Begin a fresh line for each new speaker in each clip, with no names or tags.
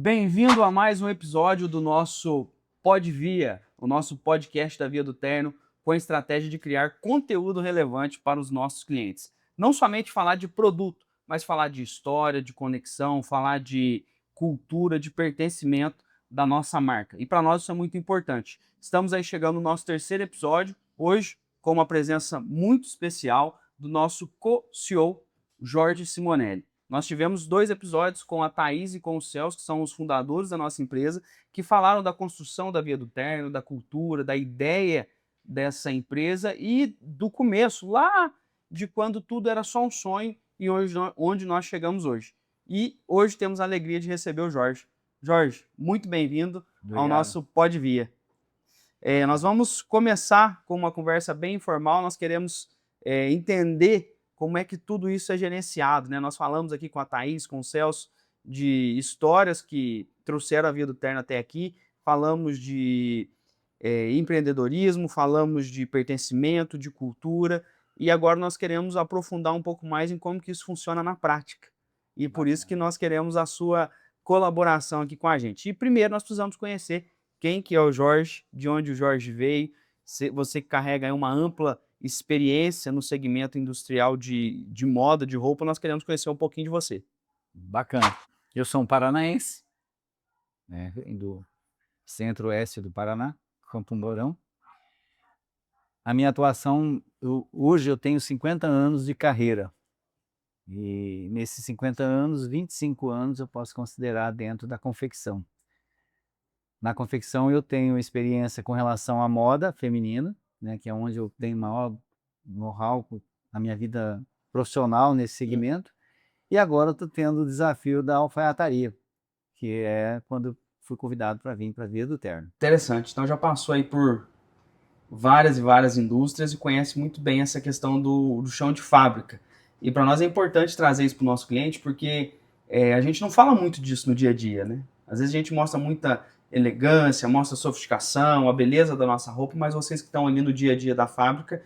Bem-vindo a mais um episódio do nosso Podvia, o nosso podcast da Via do Terno, com a estratégia de criar conteúdo relevante para os nossos clientes. Não somente falar de produto, mas falar de história, de conexão, falar de cultura, de pertencimento da nossa marca. E para nós isso é muito importante. Estamos aí chegando no nosso terceiro episódio, hoje com uma presença muito especial do nosso co-CEO, Jorge Simonelli. Nós tivemos 2 episódios com a Thaís e com o Celso, que são os fundadores da nossa empresa, que falaram da construção da Via do Terno, da cultura, da ideia dessa empresa e do começo, lá de quando tudo era só um sonho e onde nós chegamos hoje. E hoje temos a alegria de receber o Jorge. Jorge, muito bem-vindo ao nosso Podvia. Nós vamos começar com uma conversa bem informal, nós queremos entender como é que tudo isso é gerenciado, né? Nós falamos aqui com a Thaís, com o Celso, de histórias que trouxeram a Via do Terno até aqui, falamos de empreendedorismo, falamos de pertencimento, de cultura, e agora nós queremos aprofundar um pouco mais em como que isso funciona na prática. E por isso que nós queremos a sua colaboração aqui com a gente. E primeiro nós precisamos conhecer quem que é o Jorge, de onde o Jorge veio, você que carrega aí uma ampla experiência no segmento industrial de moda, de roupa, nós queremos conhecer um pouquinho de você.
Bacana. Eu sou um paranaense, né, do centro-oeste do Paraná, Campo Mourão. A minha atuação, hoje eu tenho 50 anos de carreira. E nesses 50 anos, 25 anos eu posso considerar dentro da confecção. Na confecção eu tenho experiência com relação à moda feminina, né, que é onde eu tenho maior know-how na minha vida profissional nesse segmento. E agora eu estou tendo o desafio da alfaiataria, que é quando eu fui convidado para vir para a Via do Terno.
Interessante. Então já passou aí por várias e várias indústrias e conhece muito bem essa questão do chão de fábrica. E para nós é importante trazer isso para o nosso cliente porque a gente não fala muito disso no dia a dia, né? Às vezes a gente mostra muita elegância, mostra sofisticação, a beleza da nossa roupa, mas vocês que estão ali no dia a dia da fábrica,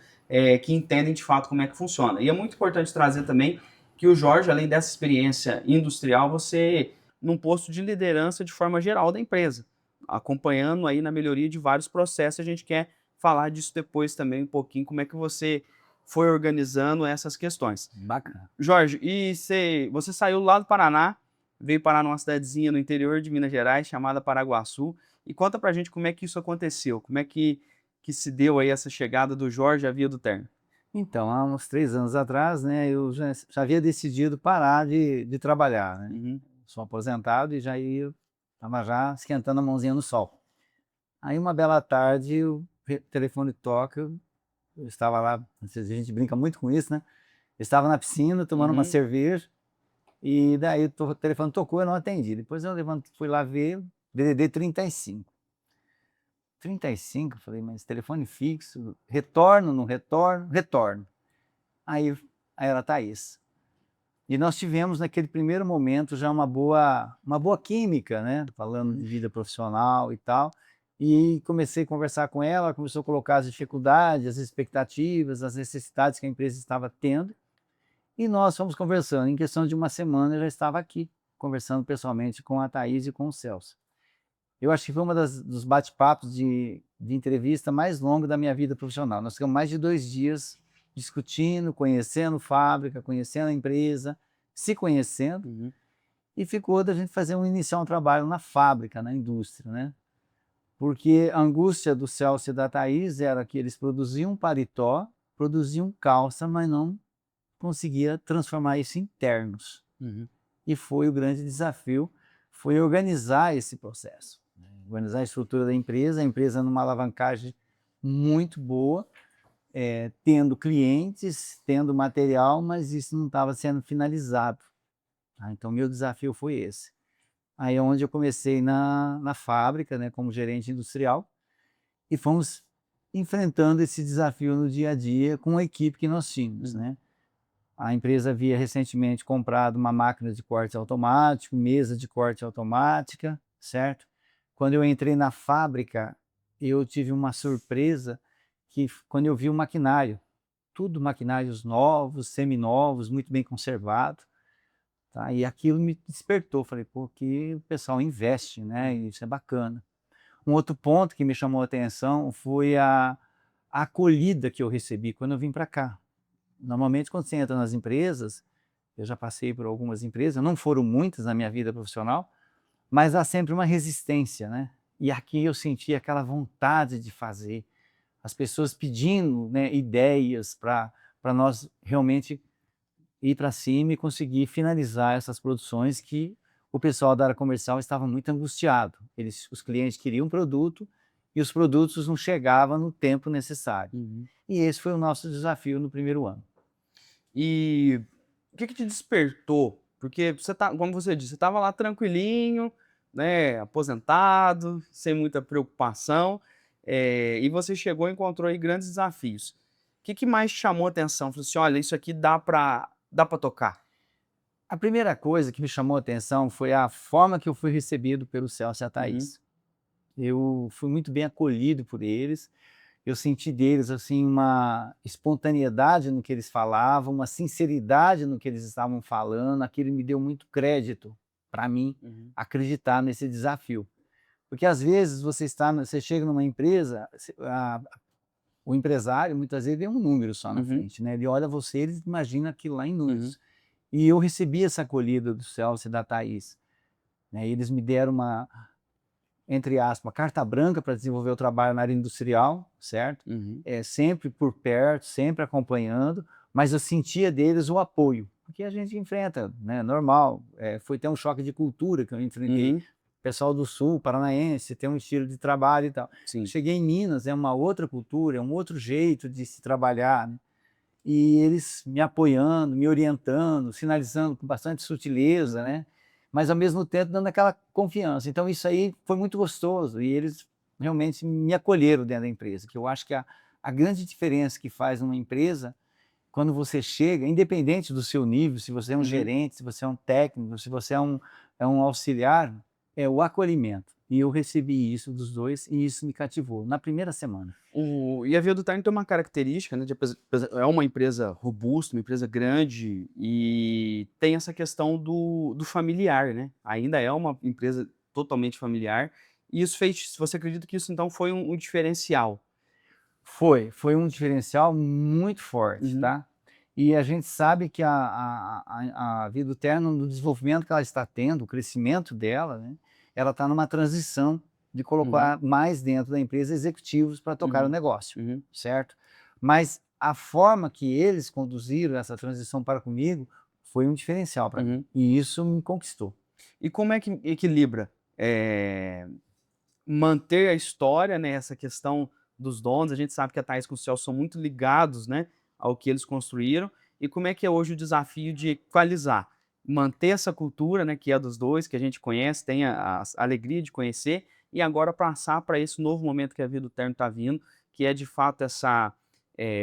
que entendem de fato como é que funciona. E é muito importante trazer também que o Jorge, além dessa experiência industrial, você num posto de liderança de forma geral da empresa, acompanhando aí na melhoria de vários processos. A gente quer falar disso depois também um pouquinho, como é que você foi organizando essas questões.
Bacana.
Jorge, e você saiu lá do Paraná, veio parar numa cidadezinha no interior de Minas Gerais, chamada Paraguaçu, e conta pra gente como é que isso aconteceu, como é que se deu aí essa chegada do Jorge à Via do Terno.
Então, há uns 3 anos atrás, né, eu já havia decidido parar de trabalhar, né?
Uhum.
Sou aposentado e estava já esquentando a mãozinha no sol. Aí uma bela tarde o telefone toca, eu estava lá, a gente brinca muito com isso, né? Eu estava na piscina tomando uma cerveja e daí o telefone tocou, eu não atendi. Depois eu fui lá ver, DDD 35. 35, falei, mas telefone fixo, retorno, não retorno, retorno. Aí era Thaís. E nós tivemos naquele primeiro momento já uma boa química, né? Falando de vida profissional e tal. E comecei a conversar com ela, começou a colocar as dificuldades, as expectativas, as necessidades que a empresa estava tendo. E nós fomos conversando. Em questão de uma semana eu já estava aqui, conversando pessoalmente com a Thaís e com o Celso. Eu acho que foi dos bate-papos de entrevista mais longo da minha vida profissional. Nós ficamos mais de 2 dias discutindo, conhecendo fábrica, conhecendo a empresa, se conhecendo, e ficou da gente iniciar um trabalho na fábrica, na indústria, né? Porque a angústia do Celso e da Thaís era que eles produziam paletó, produziam calça, mas não conseguia transformar isso em ternos. E foi o grande desafio, foi organizar esse processo, né? Organizar a estrutura da empresa, a empresa numa alavancagem muito boa, tendo clientes, tendo material, mas isso não estava sendo finalizado. Tá? Então, meu desafio foi esse. Aí é onde eu comecei na fábrica, né, como gerente industrial, e fomos enfrentando esse desafio no dia a dia com a equipe que nós tínhamos, né? A empresa havia recentemente comprado uma máquina de corte automático, mesa de corte automática, certo? Quando eu entrei na fábrica, eu tive uma surpresa que quando eu vi o maquinário, tudo maquinários novos, seminovos, muito bem conservado. tá? E aquilo me despertou, falei, pô, que o pessoal investe, né? E isso é bacana. Um outro ponto que me chamou a atenção foi a acolhida que eu recebi quando eu vim para cá. Normalmente, quando você entra nas empresas, eu já passei por algumas empresas, não foram muitas na minha vida profissional, mas há sempre uma resistência, né? E aqui eu senti aquela vontade de fazer, as pessoas pedindo, né, ideias para nós realmente ir para cima e conseguir finalizar essas produções que o pessoal da área comercial estava muito angustiado. Os clientes queriam produto e os produtos não chegavam no tempo necessário.
Uhum.
E esse foi o nosso desafio no primeiro ano.
E o que te despertou? Porque você tá, como você disse, você estava lá tranquilinho, né, aposentado, sem muita preocupação, e você chegou e encontrou aí grandes desafios. O que mais te chamou a atenção? Falou assim: "Olha, isso aqui dá para tocar"?
A primeira coisa que me chamou a atenção foi a forma que eu fui recebido pelo Celso e a
Uhum,
Thaís. Eu fui muito bem acolhido por eles. Eu senti deles, assim, uma espontaneidade no que eles falavam, uma sinceridade no que eles estavam falando. Aquilo me deu muito crédito para mim
uhum,
acreditar nesse desafio. Porque às vezes você chega numa empresa, o empresário muitas vezes vê um número só na
uhum,
frente, né? Ele olha você, ele imagina aquilo lá em
uhum,
números. E eu recebi essa acolhida do Celso e da Thaís, né? Eles me deram uma, entre aspas, carta branca para desenvolver o trabalho na área industrial, certo?
uhum,
Sempre por perto, sempre acompanhando, mas eu sentia deles o apoio, porque a gente enfrenta, né, normal. Foi até um choque de cultura que eu enfrentei.
uhum,
Pessoal do sul, paranaense, tem um estilo de trabalho e tal.
sim.
Cheguei em Minas, é uma outra cultura, é um outro jeito de se trabalhar, né? E eles me apoiando, me orientando, sinalizando com bastante sutileza, né, mas ao mesmo tempo dando aquela confiança. Então isso aí foi muito gostoso e eles realmente me acolheram dentro da empresa, que eu acho que a grande diferença que faz uma empresa, quando você chega, independente do seu nível, se você é um
Uhum.
gerente, se você é um técnico, se você é um auxiliar, é o acolhimento. E eu recebi isso dos 2 e isso me cativou na primeira semana.
E a Via do Terno tem uma característica, né, de é uma empresa robusta, uma empresa grande e tem essa questão do familiar, né, ainda é uma empresa totalmente familiar, e isso fez, você acredita que isso então foi um diferencial?
Foi um diferencial muito forte,
Uhum,
tá. E a gente sabe que a Vida Terno, no desenvolvimento que ela está tendo, o crescimento dela, né, ela está numa transição de
uhum,
colocar mais dentro da empresa executivos para tocar o
uhum,
negócio,
uhum,
certo. Mas a forma que eles conduziram essa transição para comigo, foi um diferencial para mim,
uhum.
e isso me conquistou.
E como é que equilibra, manter a história, né, essa questão dos donos, a gente sabe que a Thaís com o Celso são muito ligados, né, ao que eles construíram, e como é que é hoje o desafio de equalizar? Manter essa cultura, né, que é dos 2, que a gente conhece, tem a alegria de conhecer, e agora passar para esse novo momento que a Vida do Terno está vindo, que é de fato essa,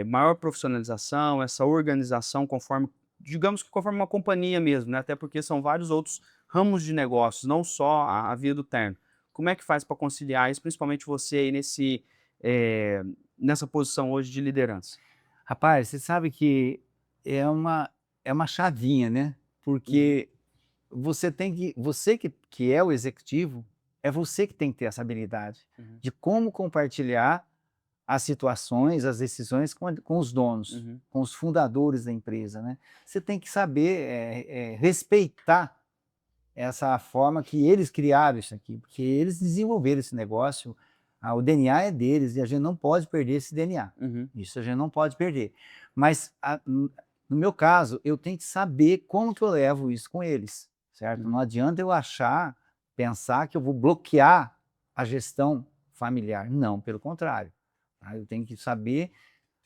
maior profissionalização, essa organização conforme, digamos que conforme uma companhia mesmo, né, até porque são vários outros ramos de negócios, não só a Vida do Terno. Como é que faz para conciliar isso, principalmente você aí eh, nessa posição hoje de liderança?
Rapaz, você sabe que é uma é uma chavinha, né,
Uhum,
porque você que é o executivo, é você que tem que ter essa habilidade
uhum,
de como compartilhar as situações, as decisões com os donos,
uhum,
com os fundadores da empresa, né. Você tem que saber, respeitar essa forma que eles criaram isso aqui, porque eles desenvolveram esse negócio, o DNA é deles e a gente não pode perder esse DNA.
uhum,
Isso a gente não pode perder. Mas no meu caso, eu tenho que saber como que eu levo isso com eles, certo? Não
uhum,
adianta eu pensar que eu vou bloquear a gestão familiar. Não, pelo contrário. Tá? Eu tenho que saber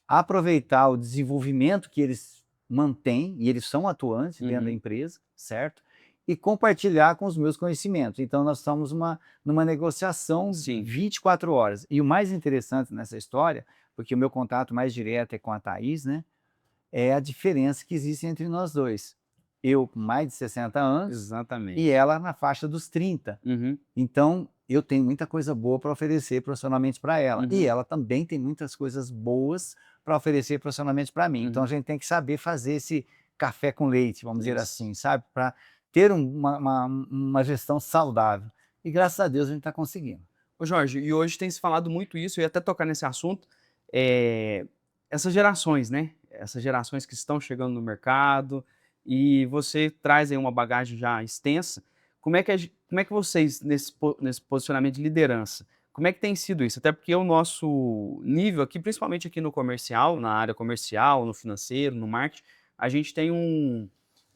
aproveitar o desenvolvimento que eles mantêm, e eles são atuantes dentro da
uhum.
empresa, certo? E compartilhar com os meus conhecimentos. Então nós estamos numa negociação
Sim.
24 horas. E o mais interessante nessa história, porque o meu contato mais direto é com a Thaís, né, é a diferença que existe entre nós 2. Eu com mais de 60 anos e
Exatamente.
ela na faixa dos 30.
Uhum,
Então, eu tenho muita coisa boa para oferecer profissionalmente para ela. E
uhum,
ela também tem muitas coisas boas para oferecer profissionalmente para mim. Então, a
uhum.
gente tem que saber fazer esse café com leite, vamos dizer
Isso.
assim, sabe? Para ter uma gestão saudável. E graças a Deus a gente está conseguindo.
Ô Jorge, e hoje tem se falado muito isso, eu ia até tocar nesse assunto, essas gerações, né? Essas gerações que estão chegando no mercado, e você traz aí uma bagagem já extensa. Como é que vocês, nesse posicionamento de liderança, como é que tem sido isso? Até porque o nosso nível aqui, principalmente aqui no comercial, na área comercial, no financeiro, no marketing, a gente tem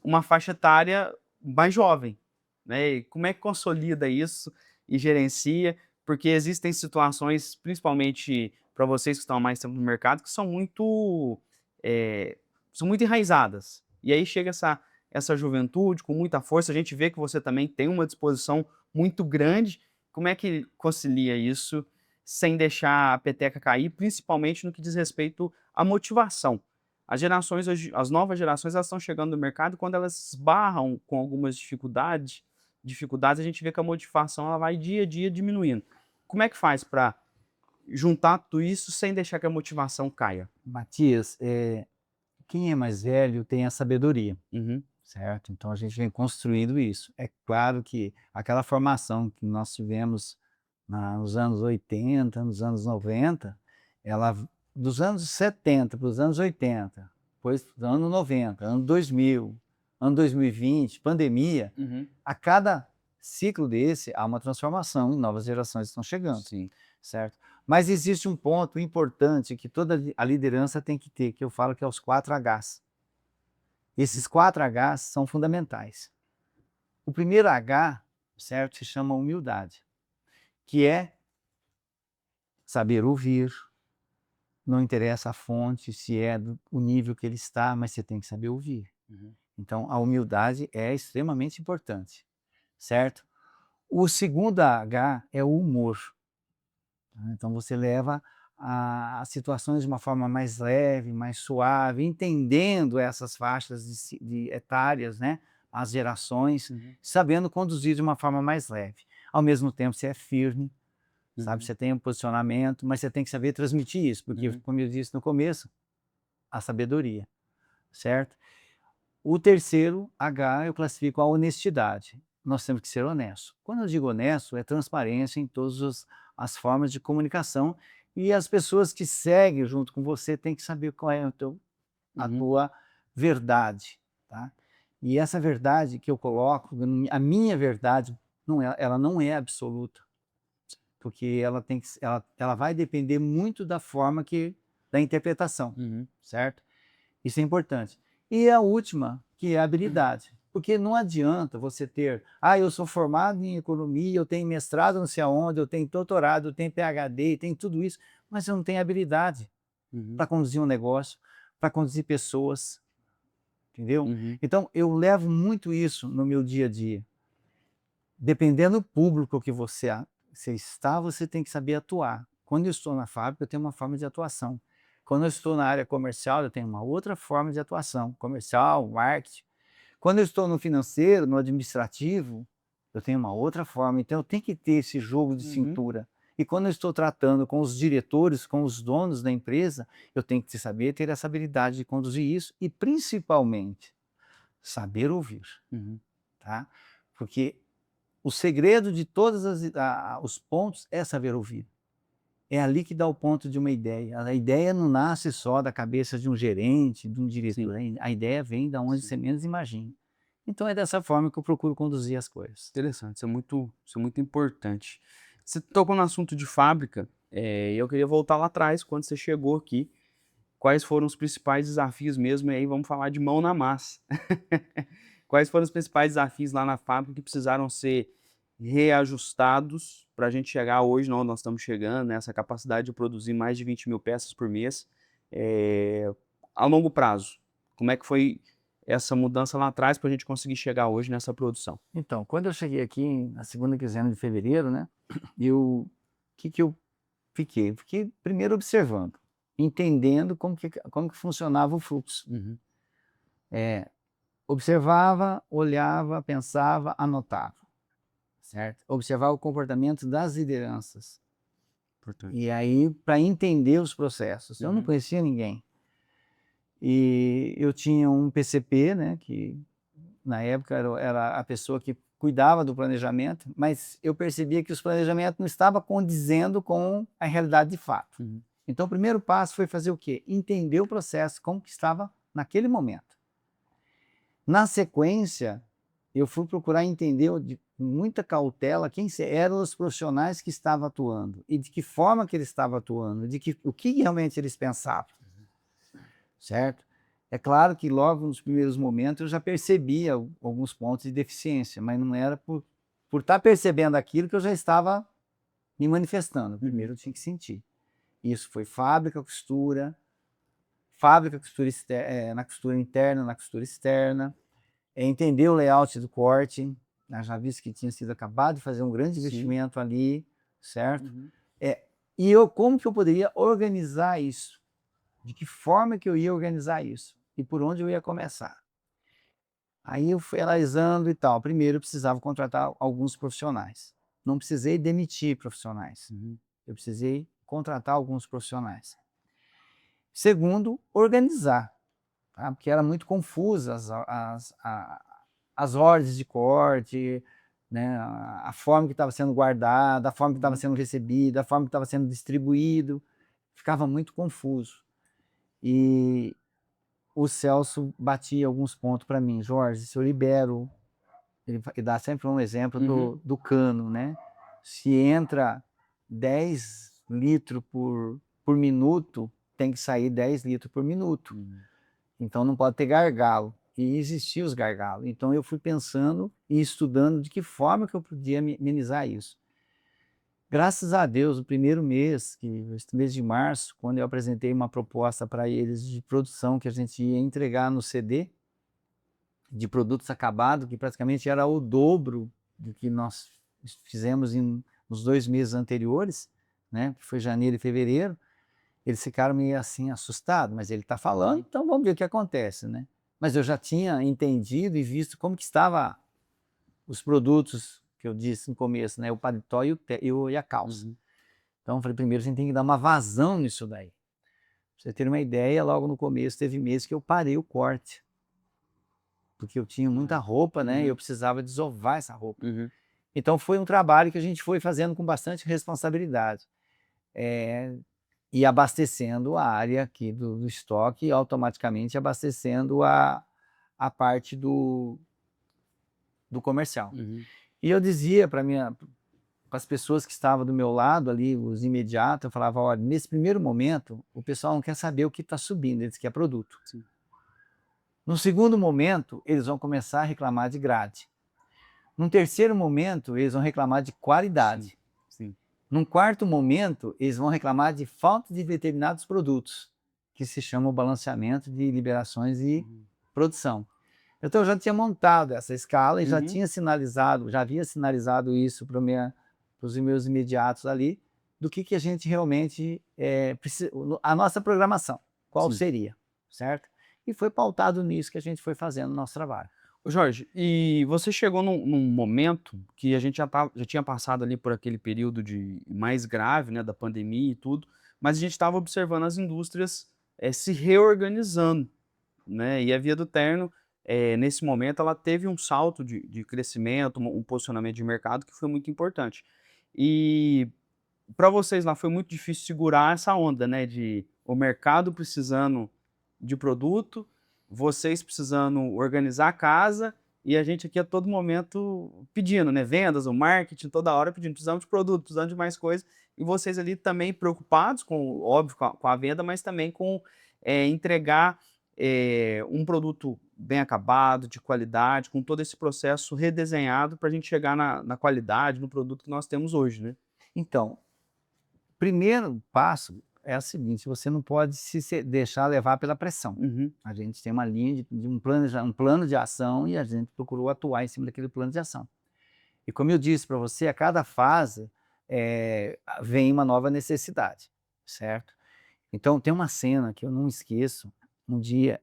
uma faixa etária mais jovem, né? E como é que consolida isso e gerencia? Porque existem situações, principalmente para vocês que estão há mais tempo no mercado, que eh, são muito enraizadas. E aí chega essa juventude com muita força, a gente vê que você também tem uma disposição muito grande. Como é que concilia isso sem deixar a peteca cair, principalmente no que diz respeito à motivação? As gerações hoje, as novas gerações, elas estão chegando no mercado, quando elas esbarram com algumas dificuldades, a gente vê que a motivação ela vai dia a dia diminuindo. Como é que faz para juntar tudo isso sem deixar que a motivação caia?
Matias, quem é mais velho tem a sabedoria,
Uhum,
certo? Então a gente vem construindo isso. É claro que aquela formação que nós tivemos nos anos 80, nos anos 90, ela dos anos 70 para os anos 80, depois do ano 90, ano 2000, ano 2020, pandemia,
uhum,
a cada ciclo desse há uma transformação e novas gerações estão chegando,
sim.
certo? Mas existe um ponto importante que toda a liderança tem que ter, que eu falo que é os 4 Hs.
Uhum,
Esses 4 Hs são fundamentais. O primeiro H, certo, se chama humildade, que é saber ouvir, não interessa a fonte, se é o nível que ele está, mas você tem que saber ouvir.
uhum,
Então, a humildade é extremamente importante, certo? O segundo H é o humor. Tá? Então, você leva as situações de uma forma mais leve, mais suave, entendendo essas faixas de etárias, né? As gerações,
uhum,
sabendo conduzir de uma forma mais leve. Ao mesmo tempo, você é firme, sabe?
uhum,
Você tem um posicionamento, mas você tem que saber transmitir isso, porque,
uhum,
como eu disse no começo, a sabedoria, certo? O terceiro H eu classifico a honestidade. Nós temos que ser honestos. Quando eu digo honesto, é transparência em todas as formas de comunicação e as pessoas que seguem junto com você têm que saber qual é a
uhum,
tua verdade, tá? E essa verdade que eu coloco, a minha verdade, ela não é absoluta, porque ela vai depender muito da forma da interpretação,
uhum,
certo? Isso é importante. E a última, que é a habilidade. Porque não adianta você ter, eu sou formado em economia, eu tenho mestrado não sei aonde, eu tenho doutorado, eu tenho PhD, eu tenho tudo isso, mas eu não tenho habilidade
uhum,
para conduzir um negócio, para conduzir pessoas, entendeu?
uhum,
Então, eu levo muito isso no meu dia a dia. Dependendo do público que você está, você tem que saber atuar. Quando eu estou na fábrica, eu tenho uma forma de atuação. Quando eu estou na área comercial, eu tenho uma outra forma de atuação, comercial, marketing. Quando eu estou no financeiro, no administrativo, eu tenho uma outra forma. Então, eu tenho que ter esse jogo de
uhum,
cintura. E quando eu estou tratando com os diretores, com os donos da empresa, eu tenho que saber ter essa habilidade de conduzir isso e, principalmente, saber ouvir,
uhum.
tá? Porque o segredo de todos os pontos é saber ouvir. É ali que dá o ponto de uma ideia. A ideia não nasce só da cabeça de um gerente, de um
Sim,
diretor. A ideia vem da onde
sim.
você menos imagina. Então é dessa forma que eu procuro conduzir as coisas.
Interessante, isso é muito importante. Você tocou no assunto de fábrica, e eu queria voltar lá atrás, quando você chegou aqui, quais foram os principais desafios mesmo, e aí vamos falar de mão na massa. Quais foram os principais desafios lá na fábrica que precisaram ser reajustados para a gente chegar hoje, não, nós estamos chegando, nessa capacidade de produzir mais de 20.000 peças por mês, eh, a longo prazo? Como é que foi essa mudança lá atrás para a gente conseguir chegar hoje nessa produção?
Então, quando eu cheguei aqui na segunda quinzena de fevereiro, né, o que eu fiquei? Fiquei primeiro observando, entendendo como que funcionava o fluxo.
Uhum,
Observava, olhava, pensava, anotava, certo? Observava o comportamento das lideranças.
importante.
E aí, para entender os processos, eu não
Uhum,
conhecia ninguém. E eu tinha um PCP, né, que na época era a pessoa que cuidava do planejamento, mas eu percebia que os planejamentos não estavam condizendo com a realidade de fato. Então, o primeiro passo foi fazer o quê? Entender o processo, como que estava naquele momento. Na sequência, eu fui procurar entender com muita cautela quem eram os profissionais que estavam atuando e de que forma que eles estavam atuando, o que realmente eles pensavam, certo? É claro que logo nos primeiros momentos eu já percebia alguns pontos de deficiência, mas não era por estar percebendo aquilo que eu já estava me manifestando. Primeiro eu tinha que sentir. Isso foi fábrica, costura na costura interna, na costura externa, entender o layout do corte, né, já visto que tinha sido acabado de fazer um grande investimento ali, certo? E como que eu poderia organizar isso? De que forma que eu ia organizar isso? E por onde eu ia começar? Aí eu fui analisando e tal. Primeiro eu precisava contratar alguns profissionais. Não precisei demitir profissionais. Eu precisei contratar alguns profissionais. Segundo, organizar, tá? Porque era muito confusa as ordens de corte, né? A forma que estava sendo guardada, a forma que estava sendo recebida, a forma que estava sendo distribuído. Ficava muito confuso. E o Celso batia alguns pontos para mim. Jorge, se eu libero, ele dá sempre um exemplo do cano, né? Se entra 10 litros por minuto, tem que sair 10 litros por minuto. Então não pode ter gargalo. E existiam os gargalos. Então eu fui pensando e estudando de que forma que eu podia minimizar isso. Graças a Deus, no primeiro mês, esse mês de março, quando eu apresentei uma proposta para eles de produção que a gente ia entregar no CD, de produtos acabados, que praticamente era o dobro do que nós fizemos nos 2 meses anteriores, né, que foi janeiro e fevereiro, eles ficaram meio assim assustados, mas ele está falando, então vamos ver o que acontece, né? Mas eu já tinha entendido e visto como que estava os produtos que eu disse no começo, né, o paletó e a calça. Então eu falei, primeiro a gente tem que dar uma vazão nisso daí. Pra você ter uma ideia, logo no começo teve meses que eu parei o corte, porque eu tinha muita roupa, né, e eu precisava desovar essa roupa. Então foi um trabalho que a gente foi fazendo com bastante responsabilidade. E abastecendo a área aqui do estoque e automaticamente abastecendo a parte do comercial. E eu dizia para as pessoas que estavam do meu lado ali, os imediatos, eu falava, olha, nesse primeiro momento, o pessoal não quer saber o que está subindo, eles querem produto. No segundo momento, eles vão começar a reclamar de grade. Num terceiro momento, eles vão reclamar de qualidade. Num quarto momento, eles vão reclamar de falta de determinados produtos, que se chama o balanceamento de liberações e produção. Então eu já tinha montado essa escala e já havia sinalizado isso para os meus imediatos ali, do que a gente realmente precisa, a nossa programação, qual seria, certo? E foi pautado nisso que a gente foi fazendo o nosso trabalho.
Ô Jorge, e você chegou num momento que a gente já tinha passado ali por aquele período mais grave, né, da pandemia e tudo, mas a gente estava observando as indústrias se reorganizando, né? E a Via do Terno, nesse momento, ela teve um salto de crescimento, um posicionamento de mercado que foi muito importante. E para vocês lá foi muito difícil segurar essa onda, né? De o mercado precisando de produto, vocês precisando organizar a casa e a gente aqui a todo momento pedindo, né? Vendas, o marketing, toda hora pedindo, precisamos de produto, precisamos de mais coisa. E vocês ali também preocupados, óbvio, com a venda, mas também com entregar um produto bem acabado, de qualidade, com todo esse processo redesenhado para a gente chegar na qualidade, no produto que nós temos hoje, né?
Então, primeiro passo é o seguinte, você não pode se deixar levar pela pressão. A gente tem uma linha de um plano de ação e a gente procurou atuar em cima daquele plano de ação. E como eu disse para você, a cada fase vem uma nova necessidade, certo? Então tem uma cena que eu não esqueço. Um dia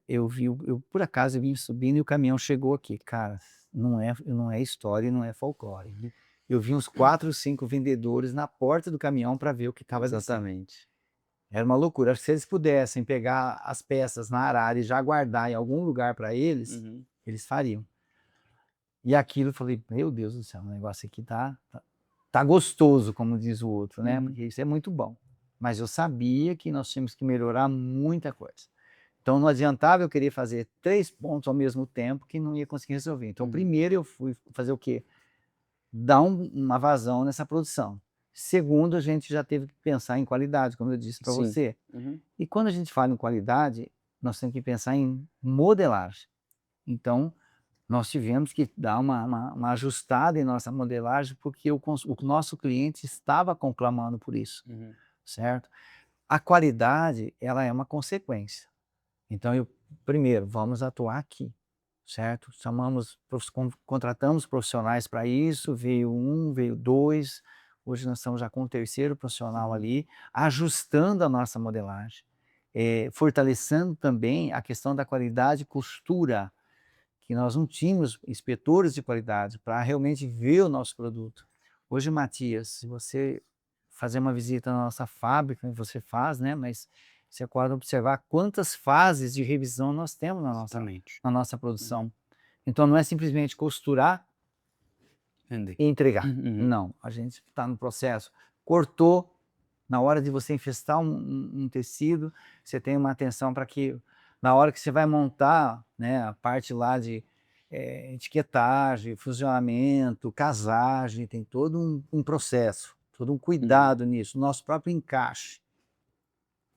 por acaso eu vim subindo e o caminhão chegou aqui. Cara, não é história e não é folclore. Eu vi uns 4 ou 5 vendedores na porta do caminhão para ver o que estava descendo.
Exatamente.
Era uma loucura. Acho que se eles pudessem pegar as peças na arara e já guardar em algum lugar para eles,
Uhum.
eles fariam. E aquilo eu falei, meu Deus do céu, o negócio aqui tá gostoso, como diz o outro, né?
Uhum.
Porque isso é muito bom. Mas eu sabia que nós tínhamos que melhorar muita coisa. Então não adiantava eu querer fazer 3 pontos ao mesmo tempo que não ia conseguir resolver. Então
Uhum.
primeiro eu fui fazer o quê? Dar uma vazão nessa produção. Segundo, a gente já teve que pensar em qualidade, como eu disse para
Sim.
você.
Uhum.
E quando a gente fala em qualidade, nós temos que pensar em modelagem. Então, nós tivemos que dar uma ajustada em nossa modelagem, porque o nosso cliente estava conclamando por isso,
Uhum.
certo? A qualidade, ela é uma consequência. Então, primeiro, vamos atuar aqui, certo? Contratamos profissionais para isso, veio um, veio dois, hoje nós estamos já com o terceiro profissional
Uhum.
ali, ajustando a nossa modelagem, fortalecendo também a questão da qualidade e costura, que nós não tínhamos inspetores de qualidade para realmente ver o nosso produto. Hoje, Matias, se você fazer uma visita na nossa fábrica, você faz, né? Mas você pode observar quantas fases de revisão nós temos
Exatamente.
na nossa
Uhum.
produção. Então, não é simplesmente costurar
Entendi.
e entregar.
Uhum.
Não, a gente está no processo. Cortou, na hora de você infestar um tecido, você tem uma atenção para que, na hora que você vai montar, né, a parte lá de etiquetagem, fusionamento, casagem, tem todo um processo, todo um
Uhum.
cuidado nisso. Nosso próprio encaixe.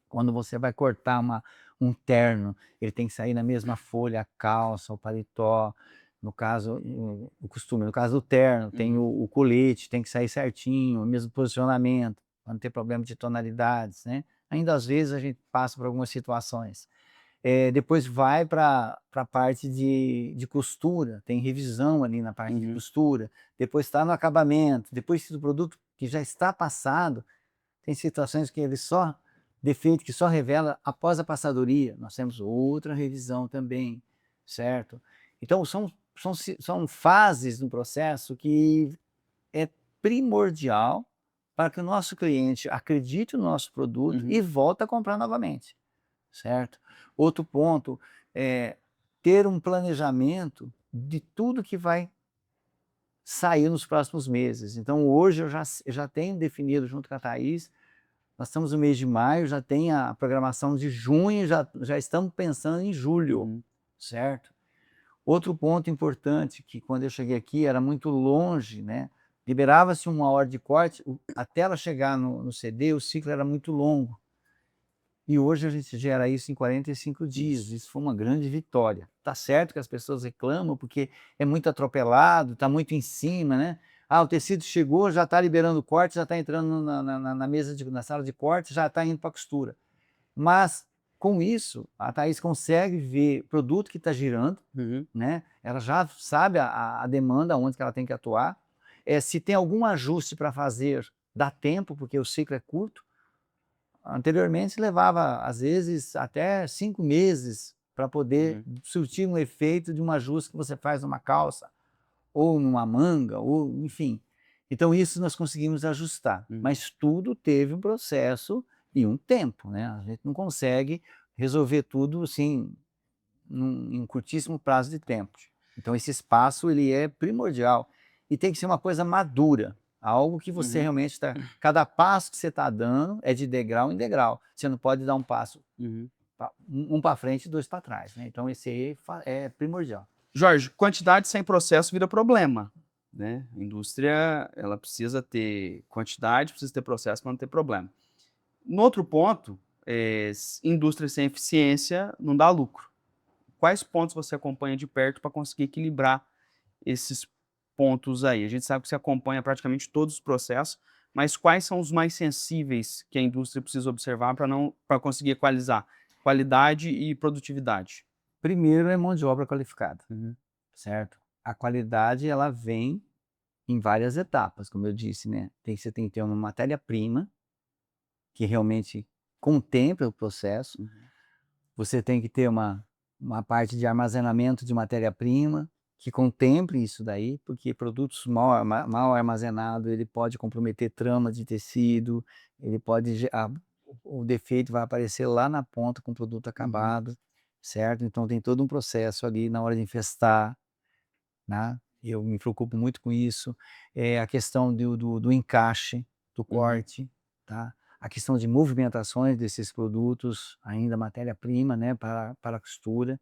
Quando você vai cortar um terno, ele tem que sair na mesma folha, a calça, o paletó, no caso, o costume, no caso do terno, tem
Uhum.
o colete, tem que sair certinho, o mesmo posicionamento, para não ter problema de tonalidades, né? Ainda às vezes a gente passa por algumas situações. Depois vai para a parte de costura, tem revisão ali na parte de
Uhum.
costura, depois está no acabamento, depois do produto que já está passado, tem situações que ele só defeito que só revela após a passadoria. Nós temos outra revisão também, certo? Então são fases no processo que é primordial para que o nosso cliente acredite no nosso produto
Uhum.
e volte a comprar novamente, certo? Outro ponto é ter um planejamento de tudo que vai sair nos próximos meses. Então hoje eu já tenho definido junto com a Thaís, nós estamos no mês de maio, já tem a programação de junho, já estamos pensando em julho,
Uhum.
certo? Outro ponto importante, que quando eu cheguei aqui era muito longe, né? Liberava-se uma hora de corte, até ela chegar no CD, o ciclo era muito longo. E hoje a gente gera isso em 45 dias.
Isso.
Isso foi uma grande vitória. Tá certo que as pessoas reclamam porque é muito atropelado, está muito em cima, né? Ah, o tecido chegou, já está liberando o corte, já está entrando na mesa, na sala de corte, já está indo para a costura. Mas, com isso, a Thaís consegue ver produto que está girando,
Uhum.
né? Ela já sabe a demanda, onde que ela tem que atuar. Se tem algum ajuste para fazer, dá tempo, porque o ciclo é curto. Anteriormente levava, às vezes, até 5 meses para poder
Uhum.
surtir um efeito de um ajuste que você faz numa calça, ou numa manga, ou enfim. Então isso nós conseguimos ajustar,
Uhum.
mas tudo teve um processo e um tempo, né? A gente não consegue resolver tudo assim em um curtíssimo prazo de tempo. Então esse espaço ele é primordial e tem que ser uma coisa madura, algo que você
Uhum.
realmente está. Cada passo que você está dando é de degrau em degrau. Você não pode dar um passo
Uhum.
um para frente e 2 para trás, né? Então esse aí é primordial.
Jorge, quantidade sem processo vira problema, né? A indústria, ela precisa ter quantidade, precisa ter processo para não ter problema. No outro ponto, indústria sem eficiência não dá lucro. Quais pontos você acompanha de perto para conseguir equilibrar esses pontos aí? A gente sabe que você acompanha praticamente todos os processos, mas quais são os mais sensíveis que a indústria precisa observar para conseguir equalizar qualidade e produtividade?
Primeiro é mão de obra qualificada,
Uhum.
certo? A qualidade ela vem em várias etapas, como eu disse, né? Você tem que ter uma matéria-prima que realmente contemple o processo.
Uhum.
Você tem que ter uma parte de armazenamento de matéria-prima que contemple isso daí, porque produtos mal armazenado, ele pode comprometer trama de tecido, ele pode o defeito vai aparecer lá na ponta com o produto acabado, certo? Então tem todo um processo ali na hora de infestar, né? Eu me preocupo muito com isso. A questão do encaixe, do
Uhum.
corte, tá? A questão de movimentações desses produtos, ainda matéria-prima, né, para a costura,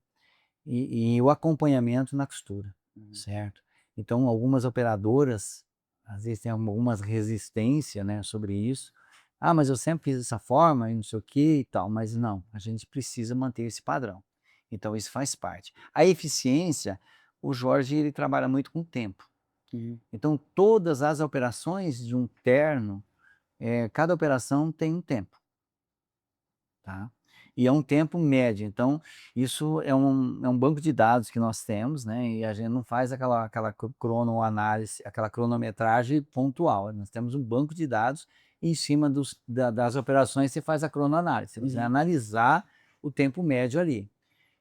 e o acompanhamento na costura,
Uhum.
certo? Então algumas operadoras, às vezes tem algumas resistência, né, sobre isso. "Ah, mas eu sempre fiz dessa forma e não sei o que e tal", mas não, a gente precisa manter esse padrão. Então isso faz parte. A eficiência, o Jorge ele trabalha muito com o tempo.
Uhum.
Então todas as operações de um terno, cada operação tem um tempo, tá. E é um tempo médio, então isso é um banco de dados que nós temos, né, e a gente não faz aquela cronoanálise, aquela cronometragem pontual, nós temos um banco de dados e em cima das operações você faz a cronoanálise, você vai
Uhum.
analisar o tempo médio ali.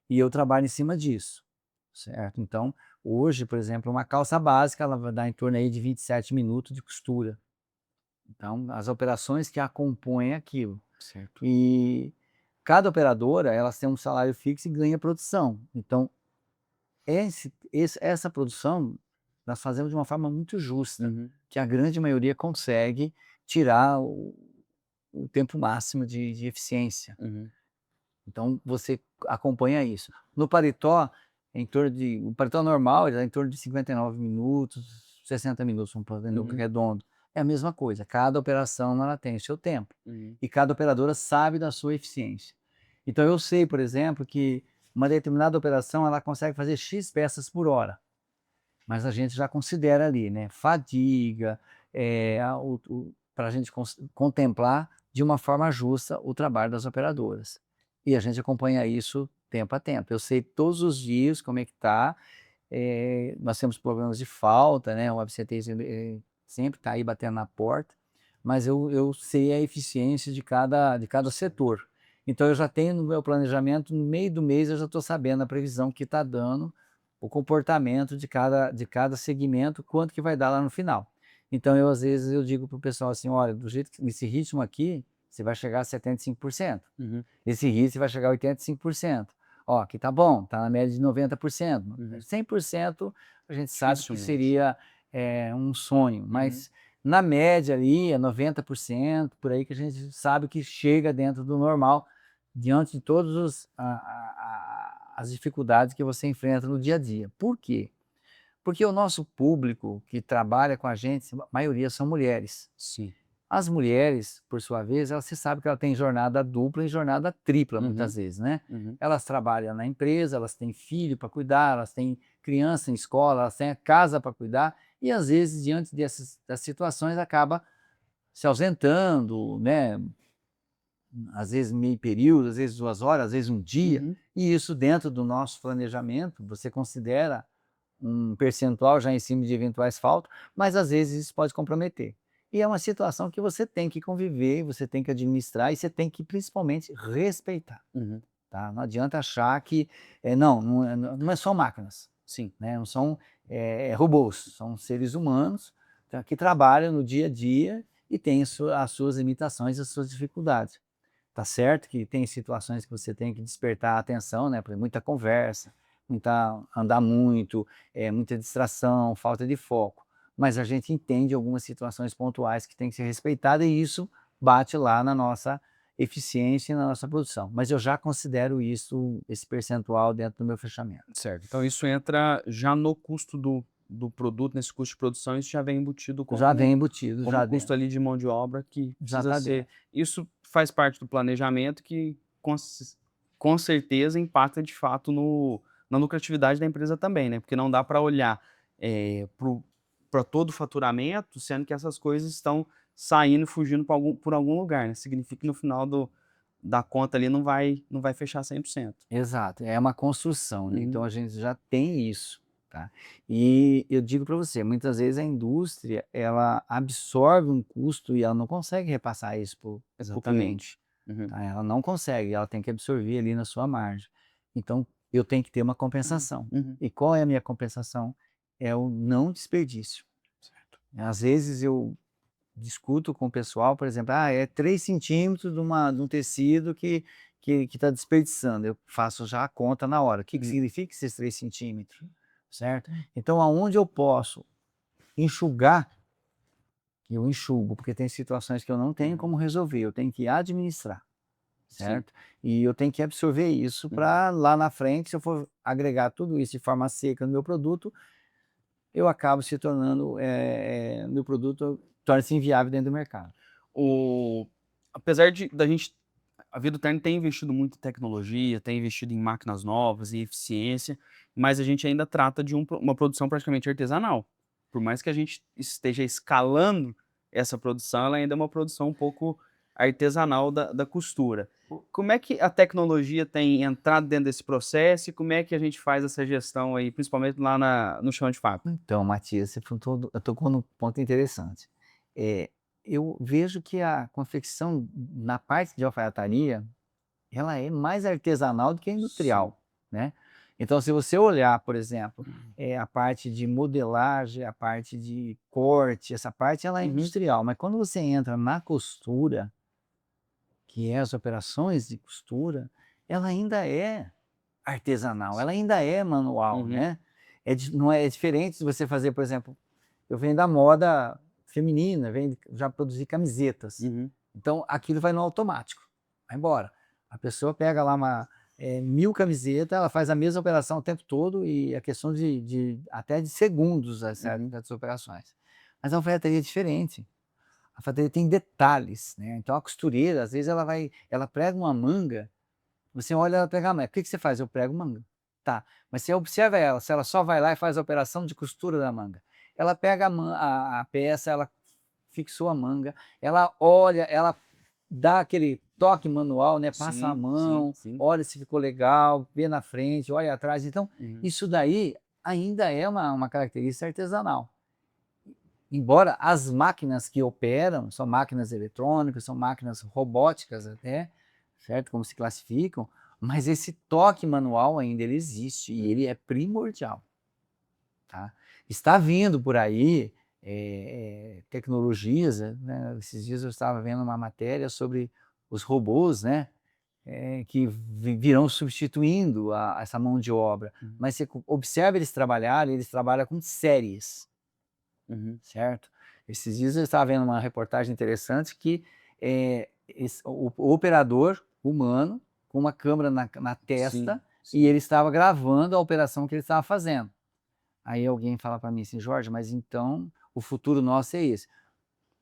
E eu trabalho em cima disso, certo. Então, hoje, por exemplo, uma calça básica, ela vai dar em torno aí de 27 minutos de costura. Então, as operações que acompanham aquilo.
Certo.
E cada operadora, elas têm um salário fixo e ganha produção. Então, essa produção, nós fazemos de uma forma muito justa,
Uhum.
que a grande maioria consegue tirar o tempo máximo de eficiência.
Uhum.
Então você acompanha isso. No paletó, o paletó normal, ele dá em torno de 59 minutos, 60 minutos, vamos fazer núcleo
Uhum.
redondo. É a mesma coisa, cada operação ela tem o seu tempo,
Uhum.
e cada operadora sabe da sua eficiência. Então eu sei, por exemplo, que uma determinada operação ela consegue fazer X peças por hora, mas a gente já considera ali, né, fadiga, para a gente contemplar de uma forma justa o trabalho das operadoras. E a gente acompanha isso tempo a tempo. Eu sei todos os dias como é que está. Nós temos problemas de falta, né, o absenteísmo sempre está aí batendo na porta, mas eu sei a eficiência de cada setor. Então eu já tenho no meu planejamento, no meio do mês eu já estou sabendo a previsão que está dando, o comportamento de cada segmento, quanto que vai dar lá no final. Então eu às vezes eu digo para o pessoal assim: "Olha, do jeito que nesse ritmo aqui, você vai chegar a 75%.
Uhum.
Nesse ritmo você vai chegar a 85%. Ó, aqui tá bom, tá na média de 90%.
Uhum.
100% a gente sabe que
Dificilmente.
seria, um sonho,
Uhum.
mas na média ali é 90%, por aí que a gente sabe que chega dentro do normal, diante de todos as dificuldades que você enfrenta no dia a dia. Por quê? Porque o nosso público que trabalha com a gente, a maioria são mulheres.
Sim.
As mulheres, por sua vez, você sabe que ela tem jornada dupla e jornada tripla muitas
Uhum.
vezes, né.
Uhum.
Elas trabalham na empresa, elas têm filho para cuidar, elas têm criança em escola, elas têm a casa para cuidar e às vezes diante das situações acaba se ausentando, né, às vezes meio período, às vezes 2 horas, às vezes um dia,
Uhum.
e isso dentro do nosso planejamento, você considera um percentual já em cima de eventuais faltas, mas às vezes isso pode comprometer. E é uma situação que você tem que conviver, você tem que administrar e você tem que principalmente respeitar,
Uhum.
tá? Não adianta achar que, não é só máquinas,
Sim.
né? Não são robôs, são seres humanos, tá, que trabalham no dia a dia e têm as suas limitações, as suas dificuldades. Tá certo que tem situações que você tem que despertar a atenção, né, por exemplo, muita conversa, andar muito, muita distração, falta de foco, mas a gente entende algumas situações pontuais que têm que ser respeitadas e isso bate lá na nossa eficiência e na nossa produção, mas eu já considero isso, esse percentual dentro do meu fechamento.
Certo. Então isso entra já no custo do produto, nesse custo de produção, isso já vem embutido
Já
como
vem embutido,
como
já
custo
dentro,
ali de mão de obra que
já
precisa
está
ser
dentro.
isso faz parte do planejamento que com certeza impacta de fato na lucratividade da empresa também, né, porque não dá para olhar, para todo o faturamento, sendo que essas coisas estão saindo e fugindo por algum lugar, né, significa que no final da conta ali não vai fechar 100%.
Exato, é uma construção, né, então
Uhum.
a gente já tem isso, tá. E eu digo para você, muitas vezes a indústria, ela absorve um custo e ela não consegue repassar isso para o cliente,
Exatamente. Uhum.
tá, ela não consegue, ela tem que absorver ali na sua margem. Então eu tenho que ter uma compensação.
Uhum.
E qual é a minha compensação? É o não desperdício.
Certo.
Às vezes eu discuto com o pessoal, por exemplo, é 3 centímetros de um tecido que está desperdiçando. Eu faço já a conta na hora. O que significa esses 3 centímetros, certo? Então, aonde eu posso enxugar, eu enxugo, porque tem situações que eu não tenho como resolver, eu tenho que administrar, certo? E eu tenho que absorver isso para lá na frente, se eu for agregar tudo isso de forma seca no meu produto, eu acabo se tornando, meu produto torna-se inviável dentro do mercado.
Apesar da gente, a Via do Terno tem investido muito em tecnologia, tem investido em máquinas novas e eficiência, mas a gente ainda trata de uma produção praticamente artesanal. Por mais que a gente esteja escalando essa produção, ela ainda é uma produção um pouco artesanal da costura. Como é que a tecnologia tem entrado dentro desse processo e como é que a gente faz essa gestão aí, principalmente lá no chão de fábrica?
Então, Matias, você tocou num ponto interessante. Eu vejo que a confecção na parte de alfaiataria, ela é mais artesanal do que industrial, né? Então, se você olhar, por exemplo, a parte de modelagem, a parte de corte, essa parte ela é industrial, mas quando você entra na costura, que é as operações de costura, ela ainda é artesanal, ela ainda é manual, né? Não é diferente de você fazer, por exemplo, eu venho da moda feminina, já produzi camisetas. Então, aquilo vai no automático, vai embora. A pessoa pega lá 1000 camisetas, ela faz a mesma operação o tempo todo e é questão até de segundos essas operações. Mas a alfaiataria é diferente. A alfaiataria tem detalhes, né? Então, a costureira, às vezes, ela prega uma manga, você olha ela pegar a manga. O que você faz? Eu prego manga. Tá, mas você observa ela, se ela só vai lá e faz a operação de costura da manga. Ela pega a peça, ela fixou a manga, ela olha, ela dá aquele toque manual, né? Passa a mão, olha se ficou legal, vê na frente, olha atrás. Então, isso daí ainda é uma característica artesanal. Embora as máquinas que operam são máquinas eletrônicas, são máquinas robóticas até, certo? Como se classificam, mas esse toque manual ainda ele existe e ele é primordial, tá? Está vindo por aí tecnologias, né? Esses dias eu estava vendo uma matéria sobre os robôs, né? Que virão substituindo essa mão de obra. Mas você observa eles trabalharem, eles trabalham com séries, certo? Esses dias eu estava vendo uma reportagem interessante que o operador humano com uma câmera na testa e ele estava gravando a operação que ele estava fazendo. Aí alguém fala para mim assim, Jorge, mas então o futuro nosso é esse.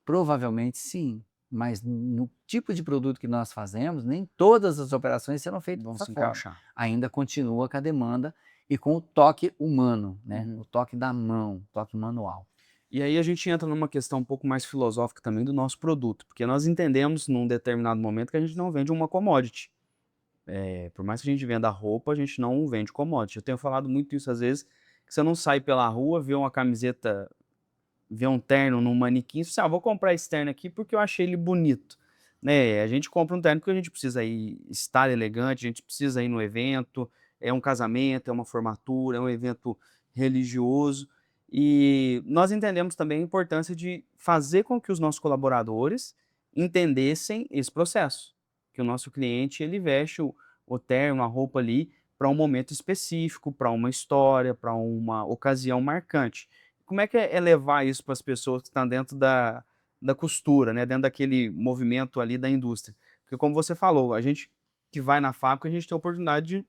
Provavelmente sim, mas no tipo de produto que nós fazemos, nem todas as operações serão feitas dessa forma. Ainda continua com a demanda e com o toque humano, né? O toque da mão, o toque manual.
E aí a gente entra numa questão um pouco mais filosófica também do nosso produto, porque nós entendemos num determinado momento que a gente não vende uma commodity. Por mais que a gente venda roupa, a gente não vende commodity. Eu tenho falado muito isso às vezes, que você não sai pela rua, vê uma camiseta, vê um terno num manequim, e você vou comprar esse terno aqui porque eu achei ele bonito. Né? A gente compra um terno porque a gente precisa ir estar elegante, a gente precisa ir no evento, é um casamento, é uma formatura, é um evento religioso. E nós entendemos também a importância de fazer com que os nossos colaboradores entendessem esse processo, que o nosso cliente ele veste o terno, a roupa ali para um momento específico, para uma história, para uma ocasião marcante. Como é que é levar isso para as pessoas que estão dentro da costura, né, dentro daquele movimento ali da indústria? Porque como você falou, a gente que vai na fábrica, a gente tem a oportunidade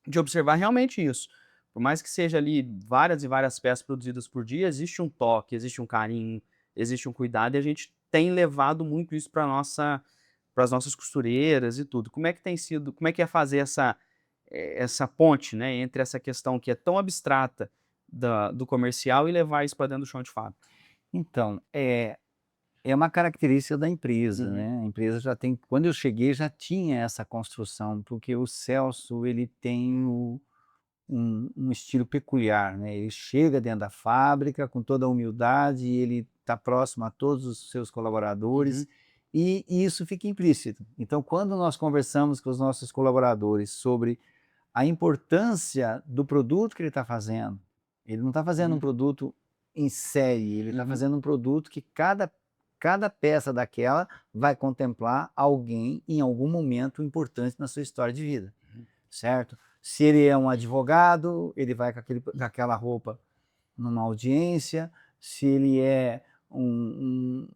de observar realmente isso. Por mais que seja ali várias e várias peças produzidas por dia, existe um toque, existe um carinho, existe um cuidado e a gente tem levado muito isso para as nossas costureiras e tudo. Como é que tem sido, como é que é fazer essa ponte, né, entre essa questão que é tão abstrata do comercial e levar isso para dentro do chão de fábrica?
Então, é uma característica da empresa, né? A empresa já tem, quando eu cheguei já tinha essa construção, porque o Celso ele tem um estilo peculiar, né? Ele chega dentro da fábrica com toda a humildade, ele está próximo a todos os seus colaboradores e isso fica implícito. Então, quando nós conversamos com os nossos colaboradores sobre a importância do produto que ele está fazendo, ele não está fazendo um produto em série, ele está fazendo um produto que cada cada peça daquela vai contemplar alguém em algum momento importante na sua história de vida, certo? Se ele é um advogado, ele vai com aquela roupa numa audiência. Se ele é um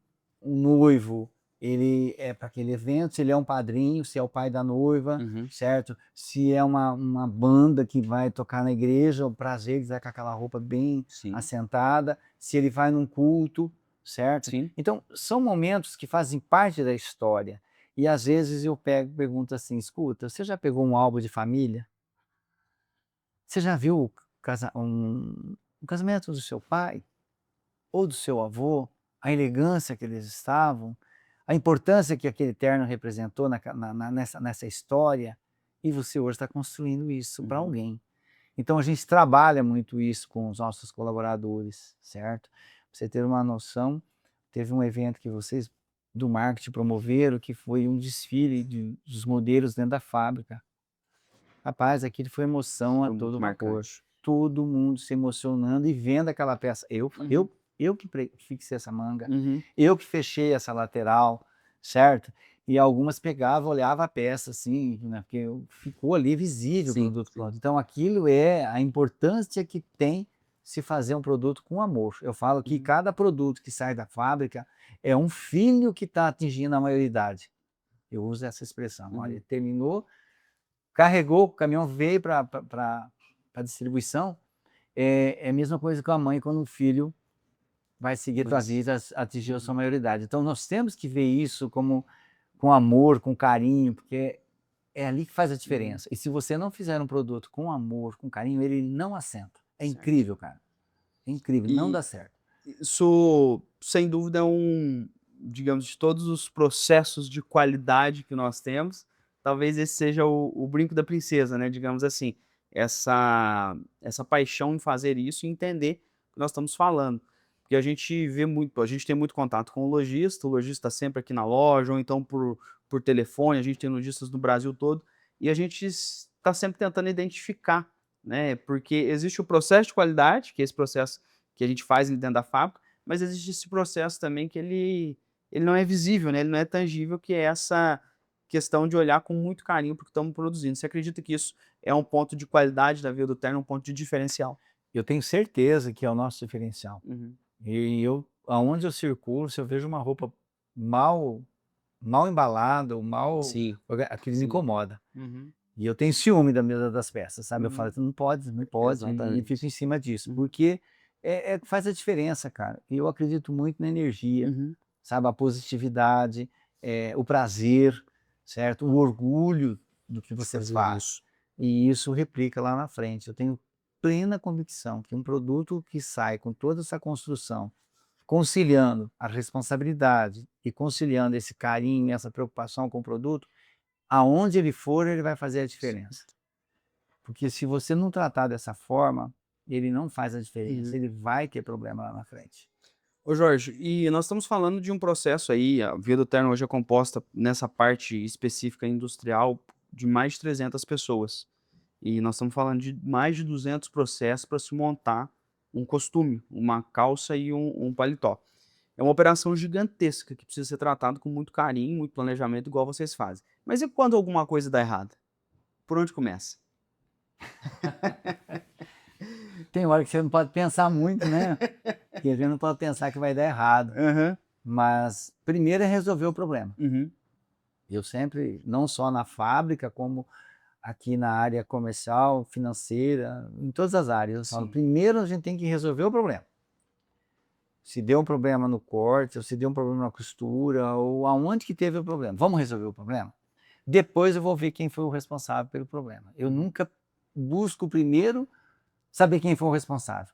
noivo, ele é para aquele evento. Se ele é um padrinho, se é o pai da noiva, certo? Se é uma banda que vai tocar na igreja, o prazer, ele vai com aquela roupa bem assentada. Se ele vai num culto, certo?
Sim.
Então, são momentos que fazem parte da história. E às vezes eu pergunto assim, escuta, você já pegou um álbum de família? Você já viu um casamento do seu pai ou do seu avô? A elegância que eles estavam, a importância que aquele terno representou nessa história, e você hoje está construindo isso para alguém. Então a gente trabalha muito isso com os nossos colaboradores, certo? Pra você ter uma noção, teve um evento que vocês do marketing promoveram, que foi um desfile dos modelos dentro da fábrica. Rapaz, aquilo foi emoção a
Foi muito
todo vapor.
marcante.
Todo mundo se emocionando e vendo aquela peça. Eu que fixei essa manga, eu que fechei essa lateral, certo? E algumas pegavam, olhavam a peça assim, né? Porque ficou ali visível o produto pronto. Então aquilo é a importância que tem se fazer um produto com amor. Eu falo que cada produto que sai da fábrica é um filho que está atingindo a maioridade. Eu uso essa expressão. Olha, terminou, carregou, o caminhão veio para a distribuição, é a mesma coisa que a mãe quando o filho vai seguir a tua vida, atingir a sua maioridade. Então nós temos que ver isso como com amor, com carinho, porque é ali que faz a diferença. E se você não fizer um produto com amor, com carinho, ele não assenta. É incrível, cara. É incrível, não dá certo.
Isso, sem dúvida, digamos, de todos os processos de qualidade que nós temos, talvez esse seja o brinco da princesa, né? Digamos assim, essa paixão em fazer isso e entender o que nós estamos falando. Porque a gente vê muito, a gente tem muito contato com o lojista está sempre aqui na loja, ou então por telefone, a gente tem lojistas no Brasil todo, e a gente está sempre tentando identificar, né? Porque existe o processo de qualidade, que é esse processo que a gente faz dentro da fábrica, mas existe esse processo também que ele não é visível, né? Ele não é tangível, que é essa questão de olhar com muito carinho para o que estamos produzindo. Você acredita que isso é um ponto de qualidade da Via do Terno, um ponto de diferencial?
Eu tenho certeza que é o nosso diferencial. E aonde eu circulo, se eu vejo uma roupa mal embalada, ou aquilo me incomoda. E eu tenho ciúme das peças, sabe? Eu falo, não pode, e fico em cima disso, porque faz a diferença, cara. E eu acredito muito na energia, sabe? A positividade, o prazer, certo? O orgulho do que você faz. E isso replica lá na frente. Eu tenho plena convicção que um produto que sai com toda essa construção, conciliando a responsabilidade e conciliando esse carinho, essa preocupação com o produto, aonde ele for, ele vai fazer a diferença. Porque se você não tratar dessa forma, ele não faz a diferença, ele vai ter problema lá na frente.
Ô Jorge, e nós estamos falando de um processo aí, a Via do Terno hoje é composta nessa parte específica industrial de mais de 300 pessoas. E nós estamos falando de mais de 200 processos para se montar um costume, uma calça e um paletó. É uma operação gigantesca que precisa ser tratada com muito carinho, muito planejamento, igual vocês fazem. Mas e quando alguma coisa dá errado? Por onde começa?
Tem hora que você não pode pensar muito, né? Porque a gente não pode pensar que vai dar errado. Mas primeiro é resolver o problema. Eu sempre, não só na fábrica, como aqui na área comercial, financeira, em todas as áreas, eu falo, primeiro a gente tem que resolver o problema. Se deu um problema no corte, ou se deu um problema na costura, ou aonde que teve o problema. Vamos resolver o problema? Depois eu vou ver quem foi o responsável pelo problema. Eu nunca busco primeiro saber quem foi o responsável.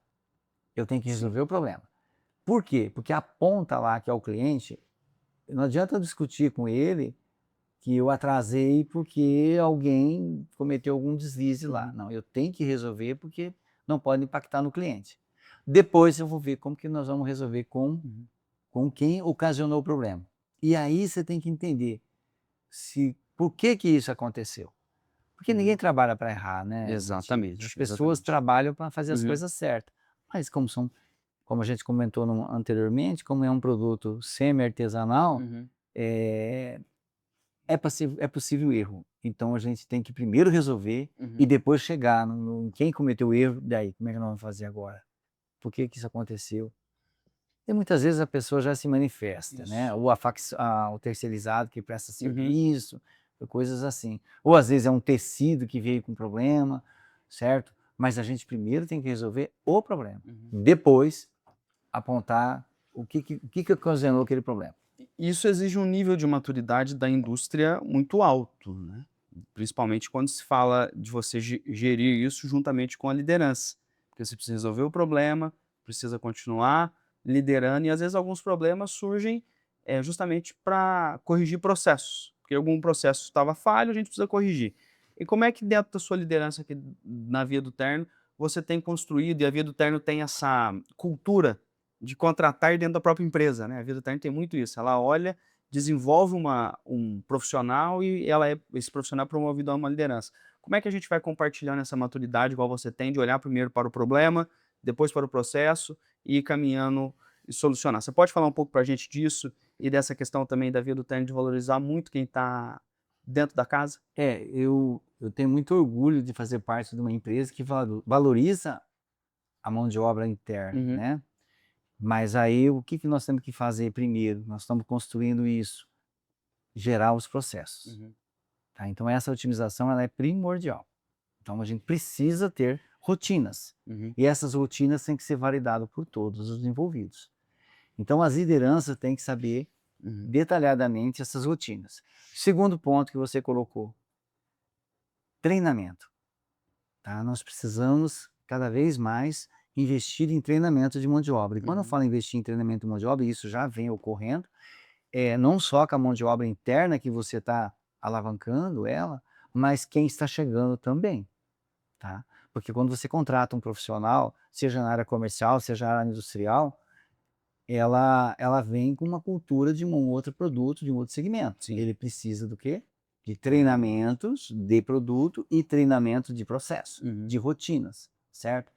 Eu tenho que resolver o problema. Por quê? Porque a ponta lá, que é o cliente, não adianta eu discutir com ele que eu atrasei porque alguém cometeu algum deslize lá. Não, eu tenho que resolver porque não pode impactar no cliente. Depois eu vou ver como que nós vamos resolver com quem ocasionou o problema. E aí você tem que entender por que isso aconteceu. Porque ninguém trabalha para errar, né?
Exatamente.
As pessoas trabalham para fazer as coisas certas. Mas como são como a gente comentou anteriormente, como é um produto semi-artesanal,
Uhum.
é, é possível erro. Então a gente tem que primeiro resolver e
Uhum.
depois chegar em quem cometeu o erro, daí, como é que nós vamos fazer agora? Por que que isso aconteceu? E muitas vezes a pessoa já se manifesta, né?
Isso.
Ou o terceirizado que presta
Uhum.
serviço, ou coisas assim. Ou às vezes é um tecido que veio com problema, certo? Mas a gente primeiro tem que resolver o problema.
Uhum.
Depois apontar o que ocasionou aquele problema.
Isso exige um nível de maturidade da indústria muito alto, né? Principalmente quando se fala de você gerir isso juntamente com a liderança, porque você precisa resolver o problema, precisa continuar liderando e às vezes alguns problemas surgem justamente para corrigir processos, porque algum processo estava falho, a gente precisa corrigir. E como é que dentro da sua liderança aqui na Via do Terno você tem construído e a Via do Terno tem essa cultura de contratar dentro da própria empresa, né, a Vida Terno tem muito isso, ela olha, desenvolve um profissional e esse profissional é promovido a uma liderança. Como é que a gente vai compartilhando essa maturidade igual você tem de olhar primeiro para o problema, depois para o processo e ir caminhando e solucionar? Você pode falar um pouco para a gente disso e dessa questão também da Vida Terno de valorizar muito quem está dentro da casa?
Eu tenho muito orgulho de fazer parte de uma empresa que valoriza a mão de obra interna,
Uhum,
né? Mas aí o que que nós temos que fazer primeiro? Nós estamos construindo isso, gerar os processos,
uhum,
tá? Então essa otimização ela é primordial. Então a gente precisa ter rotinas,
uhum,
e essas rotinas têm que ser validadas por todos os envolvidos. Então as lideranças têm que saber
uhum,
detalhadamente essas rotinas. Segundo ponto que você colocou, treinamento, tá? Nós precisamos cada vez mais investir em treinamento de mão de obra. E quando eu
uhum,
falo investir em treinamento de mão de obra, e isso já vem ocorrendo, não só com a mão de obra interna que você está alavancando ela, mas quem está chegando também, tá? Porque quando você contrata um profissional, seja na área comercial, seja na área industrial, ela vem com uma cultura de um outro produto, de um outro segmento.
sim,
Ele precisa do quê? De treinamentos de produto e treinamento de processo,
uhum,
de rotinas, certo?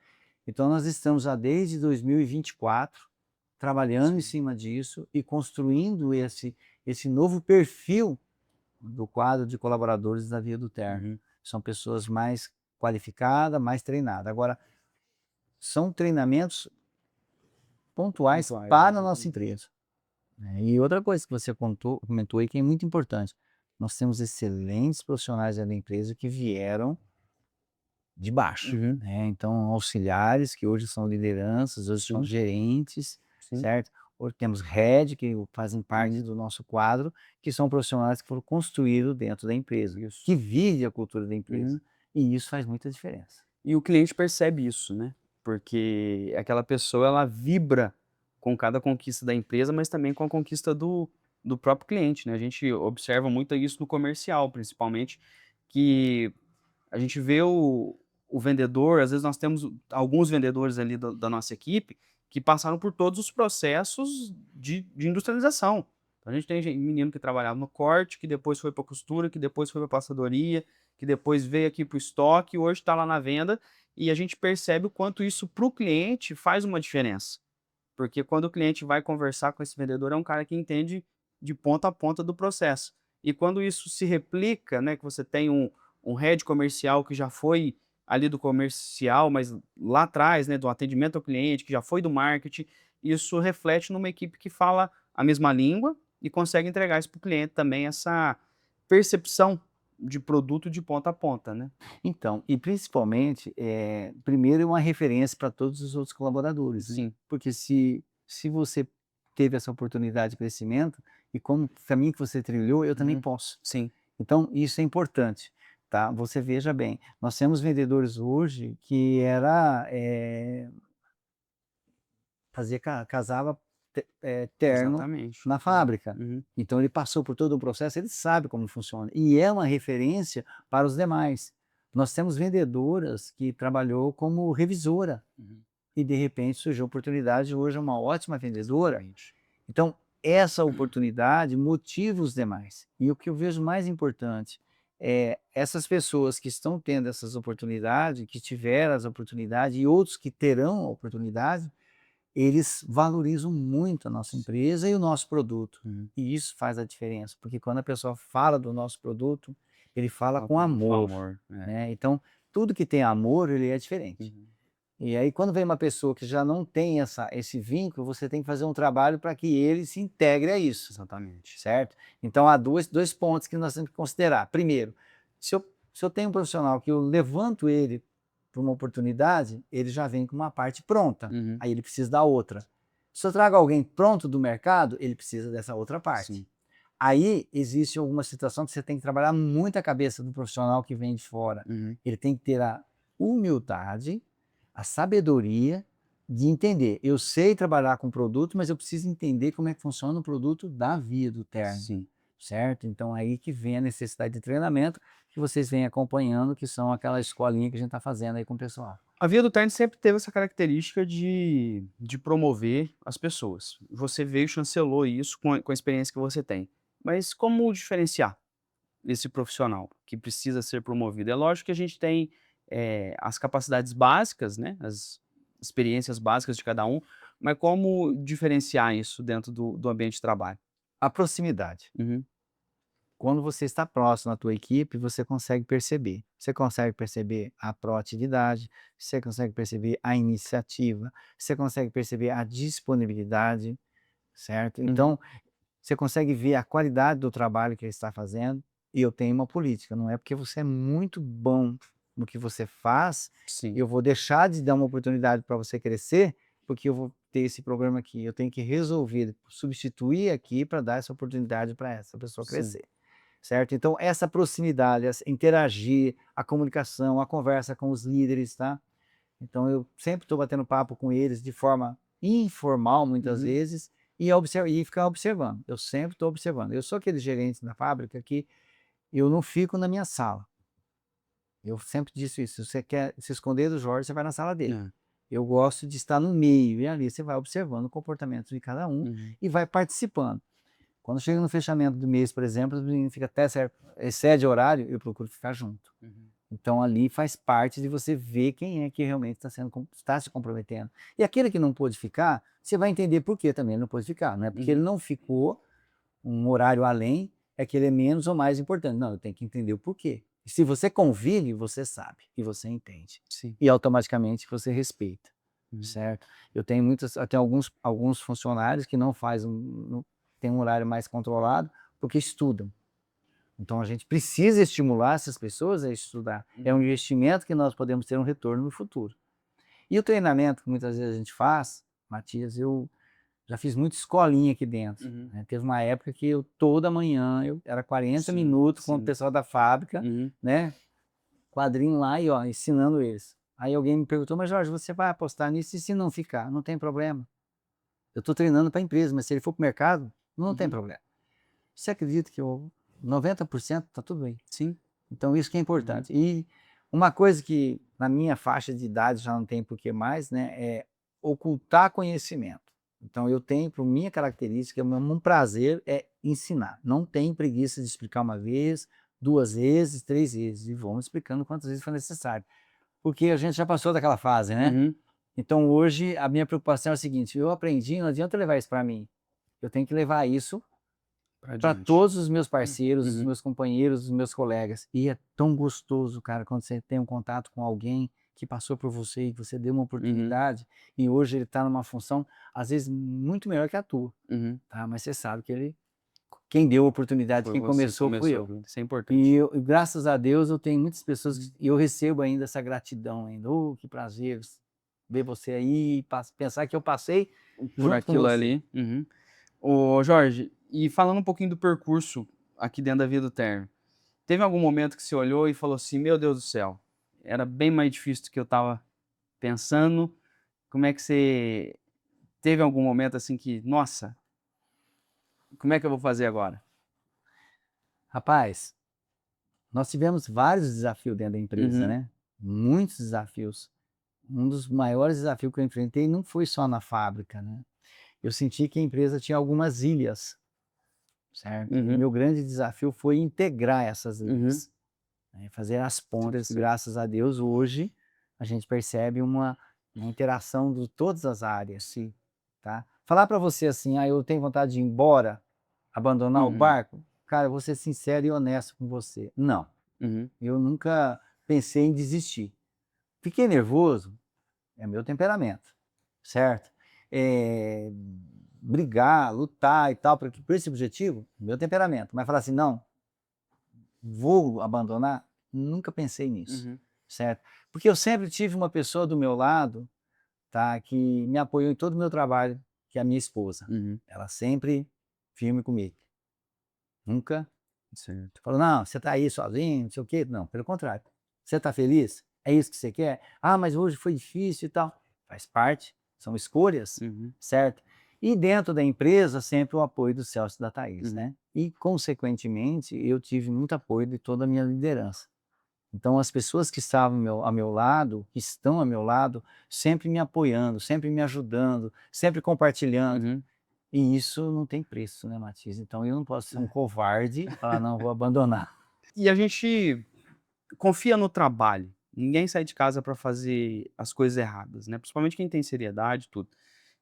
Então nós estamos já desde 2024 trabalhando em
sim,
cima disso e construindo esse novo perfil do quadro de colaboradores da Via do Terno.
uhum,
São pessoas mais qualificadas, mais treinadas. Agora, são treinamentos pontuais
pontuais,
para a nossa
exatamente.
empresa, né. E outra coisa que você comentou aí que é muito importante, nós temos excelentes profissionais dentro da empresa que vieram de baixo,
Uhum,
né, então auxiliares que hoje são lideranças, hoje são
sim,
gerentes,
sim,
certo? Hoje temos head que fazem parte
uhum,
do nosso quadro, que são profissionais que foram construídos dentro da empresa,
isso.
que vivem a cultura da empresa,
Uhum.
e isso faz muita diferença.
E o cliente percebe isso, né, porque aquela pessoa ela vibra com cada conquista da empresa, mas também com a conquista do próprio cliente, né. A gente observa muito isso no comercial, principalmente, que a gente vê o vendedor às vezes nós temos alguns vendedores ali da nossa equipe, que passaram por todos os processos de industrialização. Então a gente tem menino que trabalhava no corte, que depois foi para costura, que depois foi para passadoria, que depois veio aqui para o estoque e hoje está lá na venda, e a gente percebe o quanto isso para o cliente faz uma diferença. Porque quando o cliente vai conversar com esse vendedor, é um cara que entende de ponta a ponta do processo. E quando isso se replica, né, que você tem um head comercial que já foi ali do comercial, mas lá atrás, né, do atendimento ao cliente, que já foi do marketing, isso reflete numa equipe que fala a mesma língua e consegue entregar isso para o cliente também, essa percepção de produto de ponta a ponta, né.
Então, e principalmente, primeiro é uma referência para todos os outros colaboradores, né,
Sim.
porque se você teve essa oportunidade de crescimento, e como o caminho que você trilhou, eu também
Uhum.
posso.
Sim.
Então isso é importante, tá. Você veja bem, nós temos vendedores hoje que era, fazia casava terno
Exatamente.
na
Uhum.
fábrica.
Uhum.
Então ele passou por todo o processo, ele sabe como funciona, e é uma referência para os demais. Nós temos vendedoras que trabalhou como revisora,
Uhum.
e de repente surgiu a oportunidade, hoje é uma ótima vendedora.
Exatamente.
Então, essa oportunidade motiva os demais. E o que eu vejo mais importante é essas pessoas que estão tendo essas oportunidades, que tiveram as oportunidades e outros que terão a oportunidade, eles valorizam muito a nossa empresa e o nosso produto.
Uhum.
E isso faz a diferença, porque quando a pessoa fala do nosso produto, ele fala com
Com
amor,
amor. É.
né? Então, tudo que tem amor, ele é diferente.
Uhum.
E aí, quando vem uma pessoa que já não tem esse vínculo, você tem que fazer um trabalho para que ele se integre a isso,
Exatamente.
certo? Então, há dois pontos que nós temos que considerar. Primeiro, se eu tenho um profissional que eu levanto ele para uma oportunidade, ele já vem com uma parte pronta.
Uhum.
Aí ele precisa da outra. Se eu trago alguém pronto do mercado, ele precisa dessa outra parte.
Sim.
Aí existe alguma situação que você tem que trabalhar muito a cabeça do profissional que vem de fora.
Uhum.
Ele tem que ter a humildade, a sabedoria de entender. Eu sei trabalhar com produto, mas eu preciso entender como é que funciona o produto da via do terno,
Sim.
certo? Então aí que vem a necessidade de treinamento que vocês vêm acompanhando, que são aquela escolinha que a gente está fazendo aí com o pessoal.
A Via do Terno sempre teve essa característica de promover as pessoas. Você veio e chancelou isso com a experiência que você tem. Mas como diferenciar esse profissional que precisa ser promovido? É lógico que a gente tem as capacidades básicas, né? As experiências básicas de cada um, mas como diferenciar isso dentro do ambiente de trabalho?
A proximidade.
Uhum.
Quando você está próximo da tua equipe, você consegue perceber. Você consegue perceber a proatividade, você consegue perceber a iniciativa, você consegue perceber a disponibilidade, certo?
Uhum.
Então, você consegue ver a qualidade do trabalho que ele está fazendo. E eu tenho uma política, não é porque você é muito bom no que você faz,
Sim,
eu vou deixar de dar uma oportunidade para você crescer, porque eu vou ter esse problema aqui. Eu tenho que resolver, substituir aqui para dar essa oportunidade para essa pessoa
sim.
crescer, certo? Então, essa proximidade, interagir, a comunicação, a conversa com os líderes, tá? Então, eu sempre estou batendo papo com eles de forma informal, muitas
Uhum.
vezes, e ficar observando. Eu sempre estou observando. Eu sou aquele gerente da fábrica que eu não fico na minha sala. Eu sempre disse isso. Se você quer se esconder do Jorge, você vai na sala dele.
É.
Eu gosto de estar no meio, e ali você vai observando o comportamento de cada um
Uhum.
e vai participando. Quando chega no fechamento do mês, por exemplo, o menino fica até certo, excede o horário, eu procuro ficar junto.
Uhum.
Então ali faz parte de você ver quem é que realmente está se comprometendo. E aquele que não pôde ficar, você vai entender por que também ele não pôde ficar. Não é porque ele
Uhum.
não ficou um horário além, é que ele é menos ou mais importante. Não, eu tenho que entender o porquê. E se você convive, você sabe e você entende.
Sim.
E automaticamente você respeita,
Uhum.
certo? Eu tenho até alguns funcionários que não fazem, tem um horário mais controlado, porque estudam. Então a gente precisa estimular essas pessoas a estudar. É um
Uhum.
investimento que nós podemos ter um retorno no futuro. E o treinamento que muitas vezes a gente faz, Matias, eu já fiz muita escolinha aqui dentro,
Uhum.
né. Teve uma época que eu toda manhã era 40
Sim,
minutos com o
sim.
pessoal da fábrica,
Uhum.
né, quadrinho lá e ó, ensinando eles. Aí alguém me perguntou: "Mas Jorge, você vai apostar nisso e se não ficar?" "Não tem problema. Eu estou treinando para a empresa, mas se ele for para o mercado, não tem
Uhum.
problema." Você acredita que eu 90% está tudo bem.
Sim.
Então isso que é
Uhum.
importante. E uma coisa que na minha faixa de idade já não tem por que mais, né, é ocultar conhecimento. Então eu tenho, por minha característica, um prazer é ensinar. Não tenho preguiça de explicar uma vez, 2 vezes, 3 vezes, e vamos explicando quantas vezes for necessário. Porque a gente já passou daquela fase, né?
Uhum.
Então hoje a minha preocupação é a seguinte: eu aprendi, não adianta eu levar isso para mim. Eu tenho que levar isso
Pra
para
adiante.
todos os meus parceiros, os
Uhum.
meus companheiros, os meus colegas. E é tão gostoso, cara, quando você tem um contato com alguém que passou por você e que você deu uma
Uhum.
oportunidade, e hoje ele está numa função, às vezes, muito melhor que a tua,
Uhum.
tá? Mas você sabe que quem deu a oportunidade,
Foi
quem
você que
começou fui
começou,
eu.
viu. Isso é
E
importante.
eu, e graças a Deus, eu tenho muitas pessoas
Uhum.
e eu recebo ainda essa gratidão ainda. Oh, que prazer ver você aí, pensar que eu passei
Por
junto com
aquilo
você.
ali. Uhum. Ô Jorge, e falando um pouquinho do percurso aqui dentro da Via do Terno, teve algum momento que você olhou e falou assim: "Meu Deus do céu, era bem mais difícil do que eu estava pensando"? Como é que você teve algum momento, assim, que: "Nossa, como é que eu vou fazer agora?"
Rapaz, nós tivemos vários desafios dentro da empresa,
Uhum.
né? Muitos desafios. Um dos maiores desafios que eu enfrentei não foi só na fábrica, né? Eu senti que a empresa tinha algumas ilhas, certo? E o
Uhum.
meu grande desafio foi integrar essas
Uhum.
ilhas, né? Fazer as
Sim,
pontes.
sim.
Graças a Deus, hoje a gente percebe uma interação de todas as áreas.
Sim.
tá? Falar para você assim, eu tenho vontade de ir embora, abandonar o
Uhum.
barco, cara, eu vou ser sincero e honesto com você. Não,
Uhum.
eu nunca pensei em desistir. Fiquei nervoso, é meu temperamento, certo? Eh, brigar, lutar e tal, por esse objetivo, meu temperamento. Mas falar assim, não, vou abandonar, nunca pensei nisso,
Uhum.
certo? Porque eu sempre tive uma pessoa do meu lado, tá, que me apoiou em todo o meu trabalho, que é a minha esposa.
Uhum.
Ela sempre firme comigo. Nunca
Certo.
falou: "Não, você está aí sozinho, não sei o quê". Não, pelo contrário. "Você está feliz? É isso que você quer? Ah, mas hoje foi difícil e tal". Faz parte, são escolhas,
Uhum.
certo? E dentro da empresa, sempre o apoio do Celso e da Thaís,
Uhum.
né. E consequentemente, eu tive muito apoio de toda a minha liderança. Então as pessoas que estavam ao meu lado, que estão ao meu lado, sempre me apoiando, sempre me ajudando, sempre compartilhando.
Uhum.
E isso não tem preço, né, Matias? Então eu não posso ser um
É.
covarde e falar: "Não, vou abandonar".
E a gente confia no trabalho. Ninguém sai de casa para fazer as coisas erradas, né, principalmente quem tem seriedade e tudo.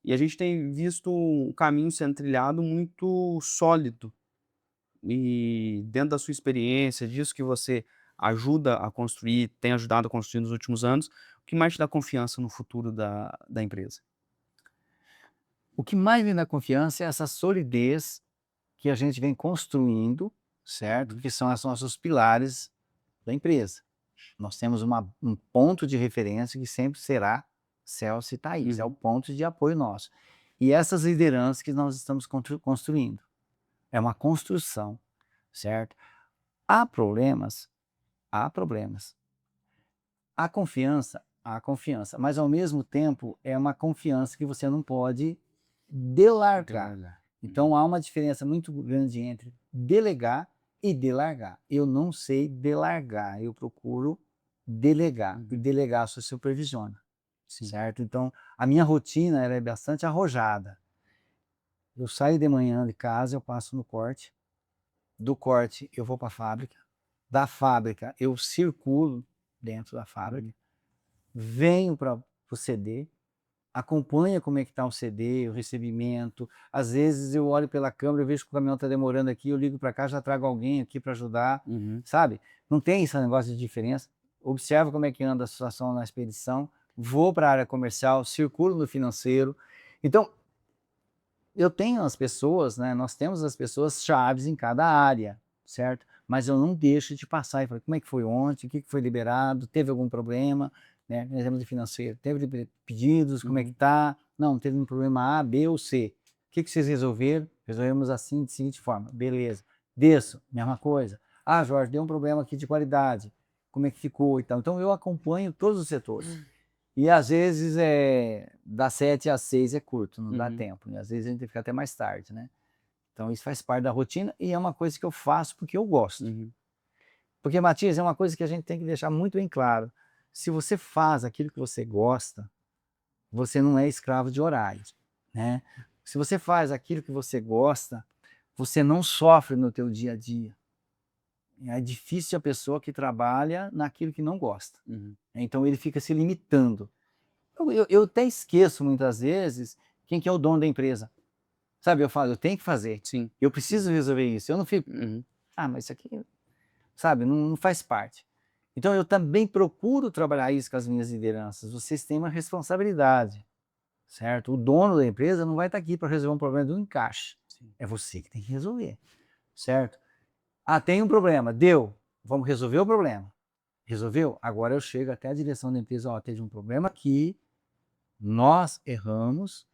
E a gente tem visto um caminho sendo trilhado muito sólido. E dentro da sua experiência, disso que você ajuda a construir, tem ajudado a construir nos últimos anos, o que mais te dá confiança no futuro da empresa?
O que mais me dá confiança é essa solidez que a gente vem construindo, certo?
Uhum.
Que são os nossos pilares da empresa. Nós temos um ponto de referência que sempre será Celso e Thaís, é o
Uhum.
ponto de apoio nosso. E essas lideranças que nós estamos construindo. É uma construção, certo? Há problemas? Há problemas. Há confiança, mas ao mesmo tempo é uma confiança que você não pode delargar.
Devagar. Uhum.
Então há uma diferença muito grande entre delegar e delargar. Eu não sei delargar, eu procuro delegar, e
Uhum.
delegar só supervisiona,
Sim.
certo? Então a minha rotina ela é bastante arrojada. Eu saio de manhã de casa, eu passo no corte, do corte eu vou para a fábrica, da fábrica eu circulo dentro da
Uhum.
fábrica, venho para o CD, acompanha como é que está o CD, o recebimento. Às vezes eu olho pela câmera, eu vejo que o caminhão está demorando aqui, eu ligo para cá, já trago alguém aqui para ajudar,
Uhum.
sabe? Não tem esse negócio de diferença. Observo como é que anda a situação na expedição, vou para a área comercial, circulo no financeiro. Então, eu tenho as pessoas, né, nós temos as pessoas chaves em cada área, certo? Mas eu não deixo de passar e falar: "Como é que foi ontem? O que que foi liberado? Teve algum problema?", né, por exemplo de financeiro, "Teve pedidos? Como é que
Uhum.
tá? Não, teve um problema A, B ou C. O que que vocês resolveram? Resolvemos assim, de seguinte forma. Beleza. Desço, mesma coisa. Ah, Jorge, deu um problema aqui de qualidade. Como é que ficou e tal?". Então eu acompanho todos os setores. E às vezes, das 7 às 6 é curto, não dá
Uhum.
tempo, e às vezes a gente tem que ficar até mais tarde, né. Então isso faz parte da rotina e é uma coisa que eu faço porque eu gosto.
Uhum.
Porque, Matias, é uma coisa que a gente tem que deixar muito bem claro, se você faz aquilo que você gosta, você não é escravo de horários, né. Se você faz aquilo que você gosta, você não sofre no teu dia a dia. É difícil a pessoa que trabalha naquilo que não gosta,
Uhum.
então ele fica se limitando. Eu até esqueço muitas vezes quem que é o dono da empresa. Sabe, eu falo: "Eu tenho que fazer,
Sim.
eu preciso resolver isso", eu não fico:
Uhum.
"Ah, mas isso aqui", sabe, não faz parte. Então eu também procuro trabalhar isso com as minhas lideranças, vocês têm uma responsabilidade, certo? O dono da empresa não vai estar aqui para resolver um problema do encaixe,
Sim.
é você que tem que resolver, certo? "Ah, tem um problema", deu, vamos resolver o problema. Resolveu? Agora eu chego até a direção da empresa: "Ó, teve um problema aqui, nós erramos,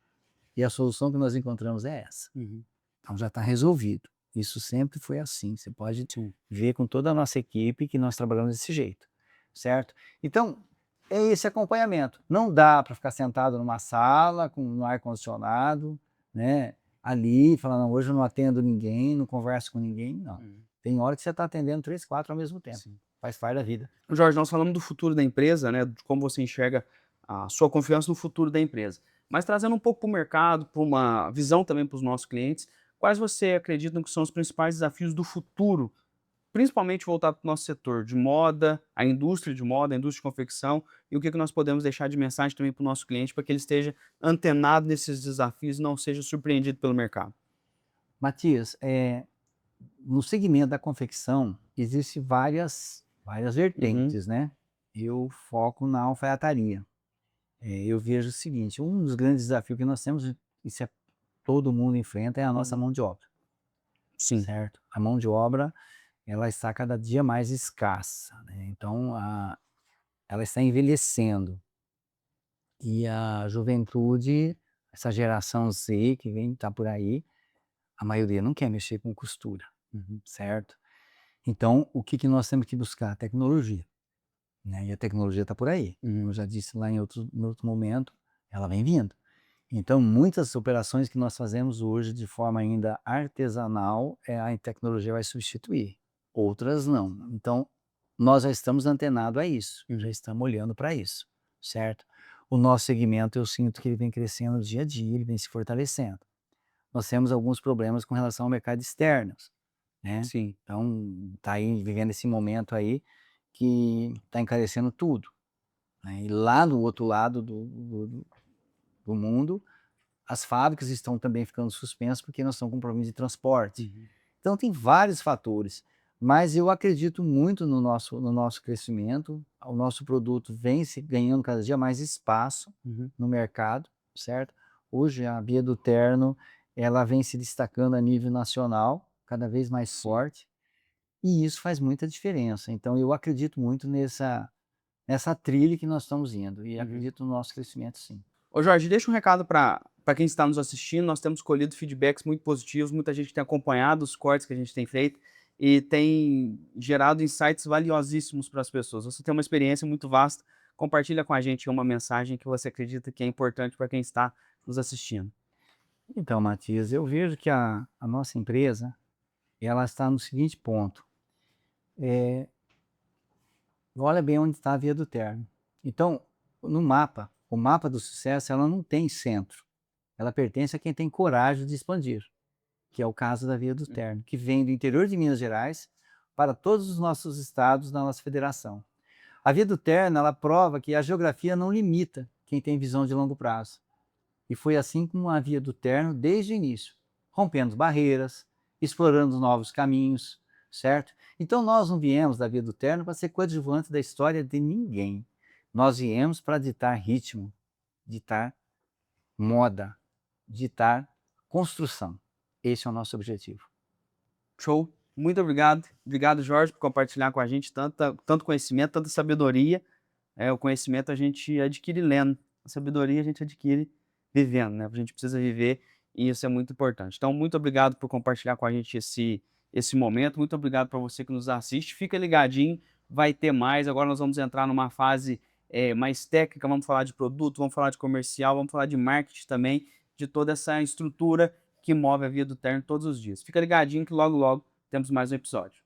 e a solução que nós encontramos é essa.
Uhum.
Então já está resolvido". Isso sempre foi assim, você pode
Sim.
ver com toda a nossa equipe que nós trabalhamos desse jeito, certo? Então, é esse acompanhamento. Não dá para ficar sentado numa sala com no ar-condicionado, né, ali, falando: "Não, hoje eu não atendo ninguém, não converso com ninguém", não.
Uhum.
Tem hora que você está atendendo 3, 4 ao mesmo tempo,
Sim.
faz parte da vida.
Jorge, nós falamos do futuro da empresa, né, de como você enxerga a sua confiança no futuro da empresa. Mas trazendo um pouco para o mercado, para uma visão também para os nossos clientes, quais você acredita que são os principais desafios do futuro principalmente voltado para o nosso setor de moda, a indústria de moda, a indústria de confecção, e o que nós podemos deixar de mensagem também para o nosso cliente para que ele esteja antenado nesses desafios e não seja surpreendido pelo mercado.
Matias, no segmento da confecção, existem várias
Uhum,
vertentes, né? Eu foco na alfaiataria. Eu vejo o seguinte, um dos grandes desafios que nós temos, isso todo mundo enfrenta, é a nossa
uhum.
mão de obra,
Sim.
certo? A mão de obra, ela está cada dia mais escassa, né? Então, ela está envelhecendo. E a juventude, essa geração Z que vem tá por aí, a maioria não quer mexer com costura, certo? Então, o que que nós temos que buscar? Tecnologia, né, e a tecnologia está por aí. Eu já disse lá em outro momento, ela vem vindo. Então, muitas operações que nós fazemos hoje de forma ainda artesanal, a tecnologia vai substituir, outras não. Então, nós já estamos antenados a isso, já estamos olhando para isso, certo? O nosso segmento, eu sinto que ele vem crescendo dia a dia, ele vem se fortalecendo. Nós temos alguns problemas com relação ao mercado externo, né?
Sim.
Então, tá aí vivendo esse momento aí que está encarecendo tudo, né? E lá no outro lado do mundo, as fábricas estão também ficando suspensas porque nós estamos com problemas de transporte.
Uhum,
Então tem vários fatores, mas eu acredito muito no nosso crescimento. O nosso produto vem se ganhando cada dia mais espaço
uhum.
no mercado, certo? Hoje a Via do Terno, ela vem se destacando a nível nacional, cada vez mais
Sim.
forte, e isso faz muita diferença. Então eu acredito muito nessa trilha que nós estamos indo e
Uhum.
acredito no nosso crescimento sim.
Ô Jorge, deixa um recado para quem está nos assistindo. Nós temos colhido feedbacks muito positivos, muita gente tem acompanhado os cortes que a gente tem feito e tem gerado insights valiosíssimos para as pessoas. Você tem uma experiência muito vasta, compartilha com a gente uma mensagem que você acredita que é importante para quem está nos assistindo.
Então, Matias, eu vejo que a nossa empresa, ela está no seguinte ponto, olha bem onde está a Via do Terno. Então, no mapa, o mapa do sucesso, ela não tem centro, ela pertence a quem tem coragem de expandir, que é o caso da Via do
Uhum.
Terno, que vem do interior de Minas Gerais para todos os nossos estados da nossa federação. A Via do Terno, ela prova que a geografia não limita quem tem visão de longo prazo. E foi assim como a Via do Terno desde o início, rompendo barreiras, explorando novos caminhos, certo? Então nós não viemos da Via do Terno para ser coadjuvante da história de ninguém. Nós viemos para ditar ritmo, ditar moda, ditar construção. Esse é o nosso objetivo.
Show. Muito obrigado. Obrigado, Jorge, por compartilhar com a gente tanto conhecimento, tanta sabedoria. O conhecimento a gente adquire lendo, a sabedoria a gente adquire vivendo, né? A gente precisa viver e isso é muito importante. Então, muito obrigado por compartilhar com a gente esse momento. Muito obrigado para você que nos assiste. Fica ligadinho, vai ter mais. Agora nós vamos entrar numa fase mais técnica. Vamos falar de produto, vamos falar de comercial, vamos falar de marketing também, de toda essa estrutura que move a Via do Terno todos os dias. Fica ligadinho que logo, logo temos mais um episódio.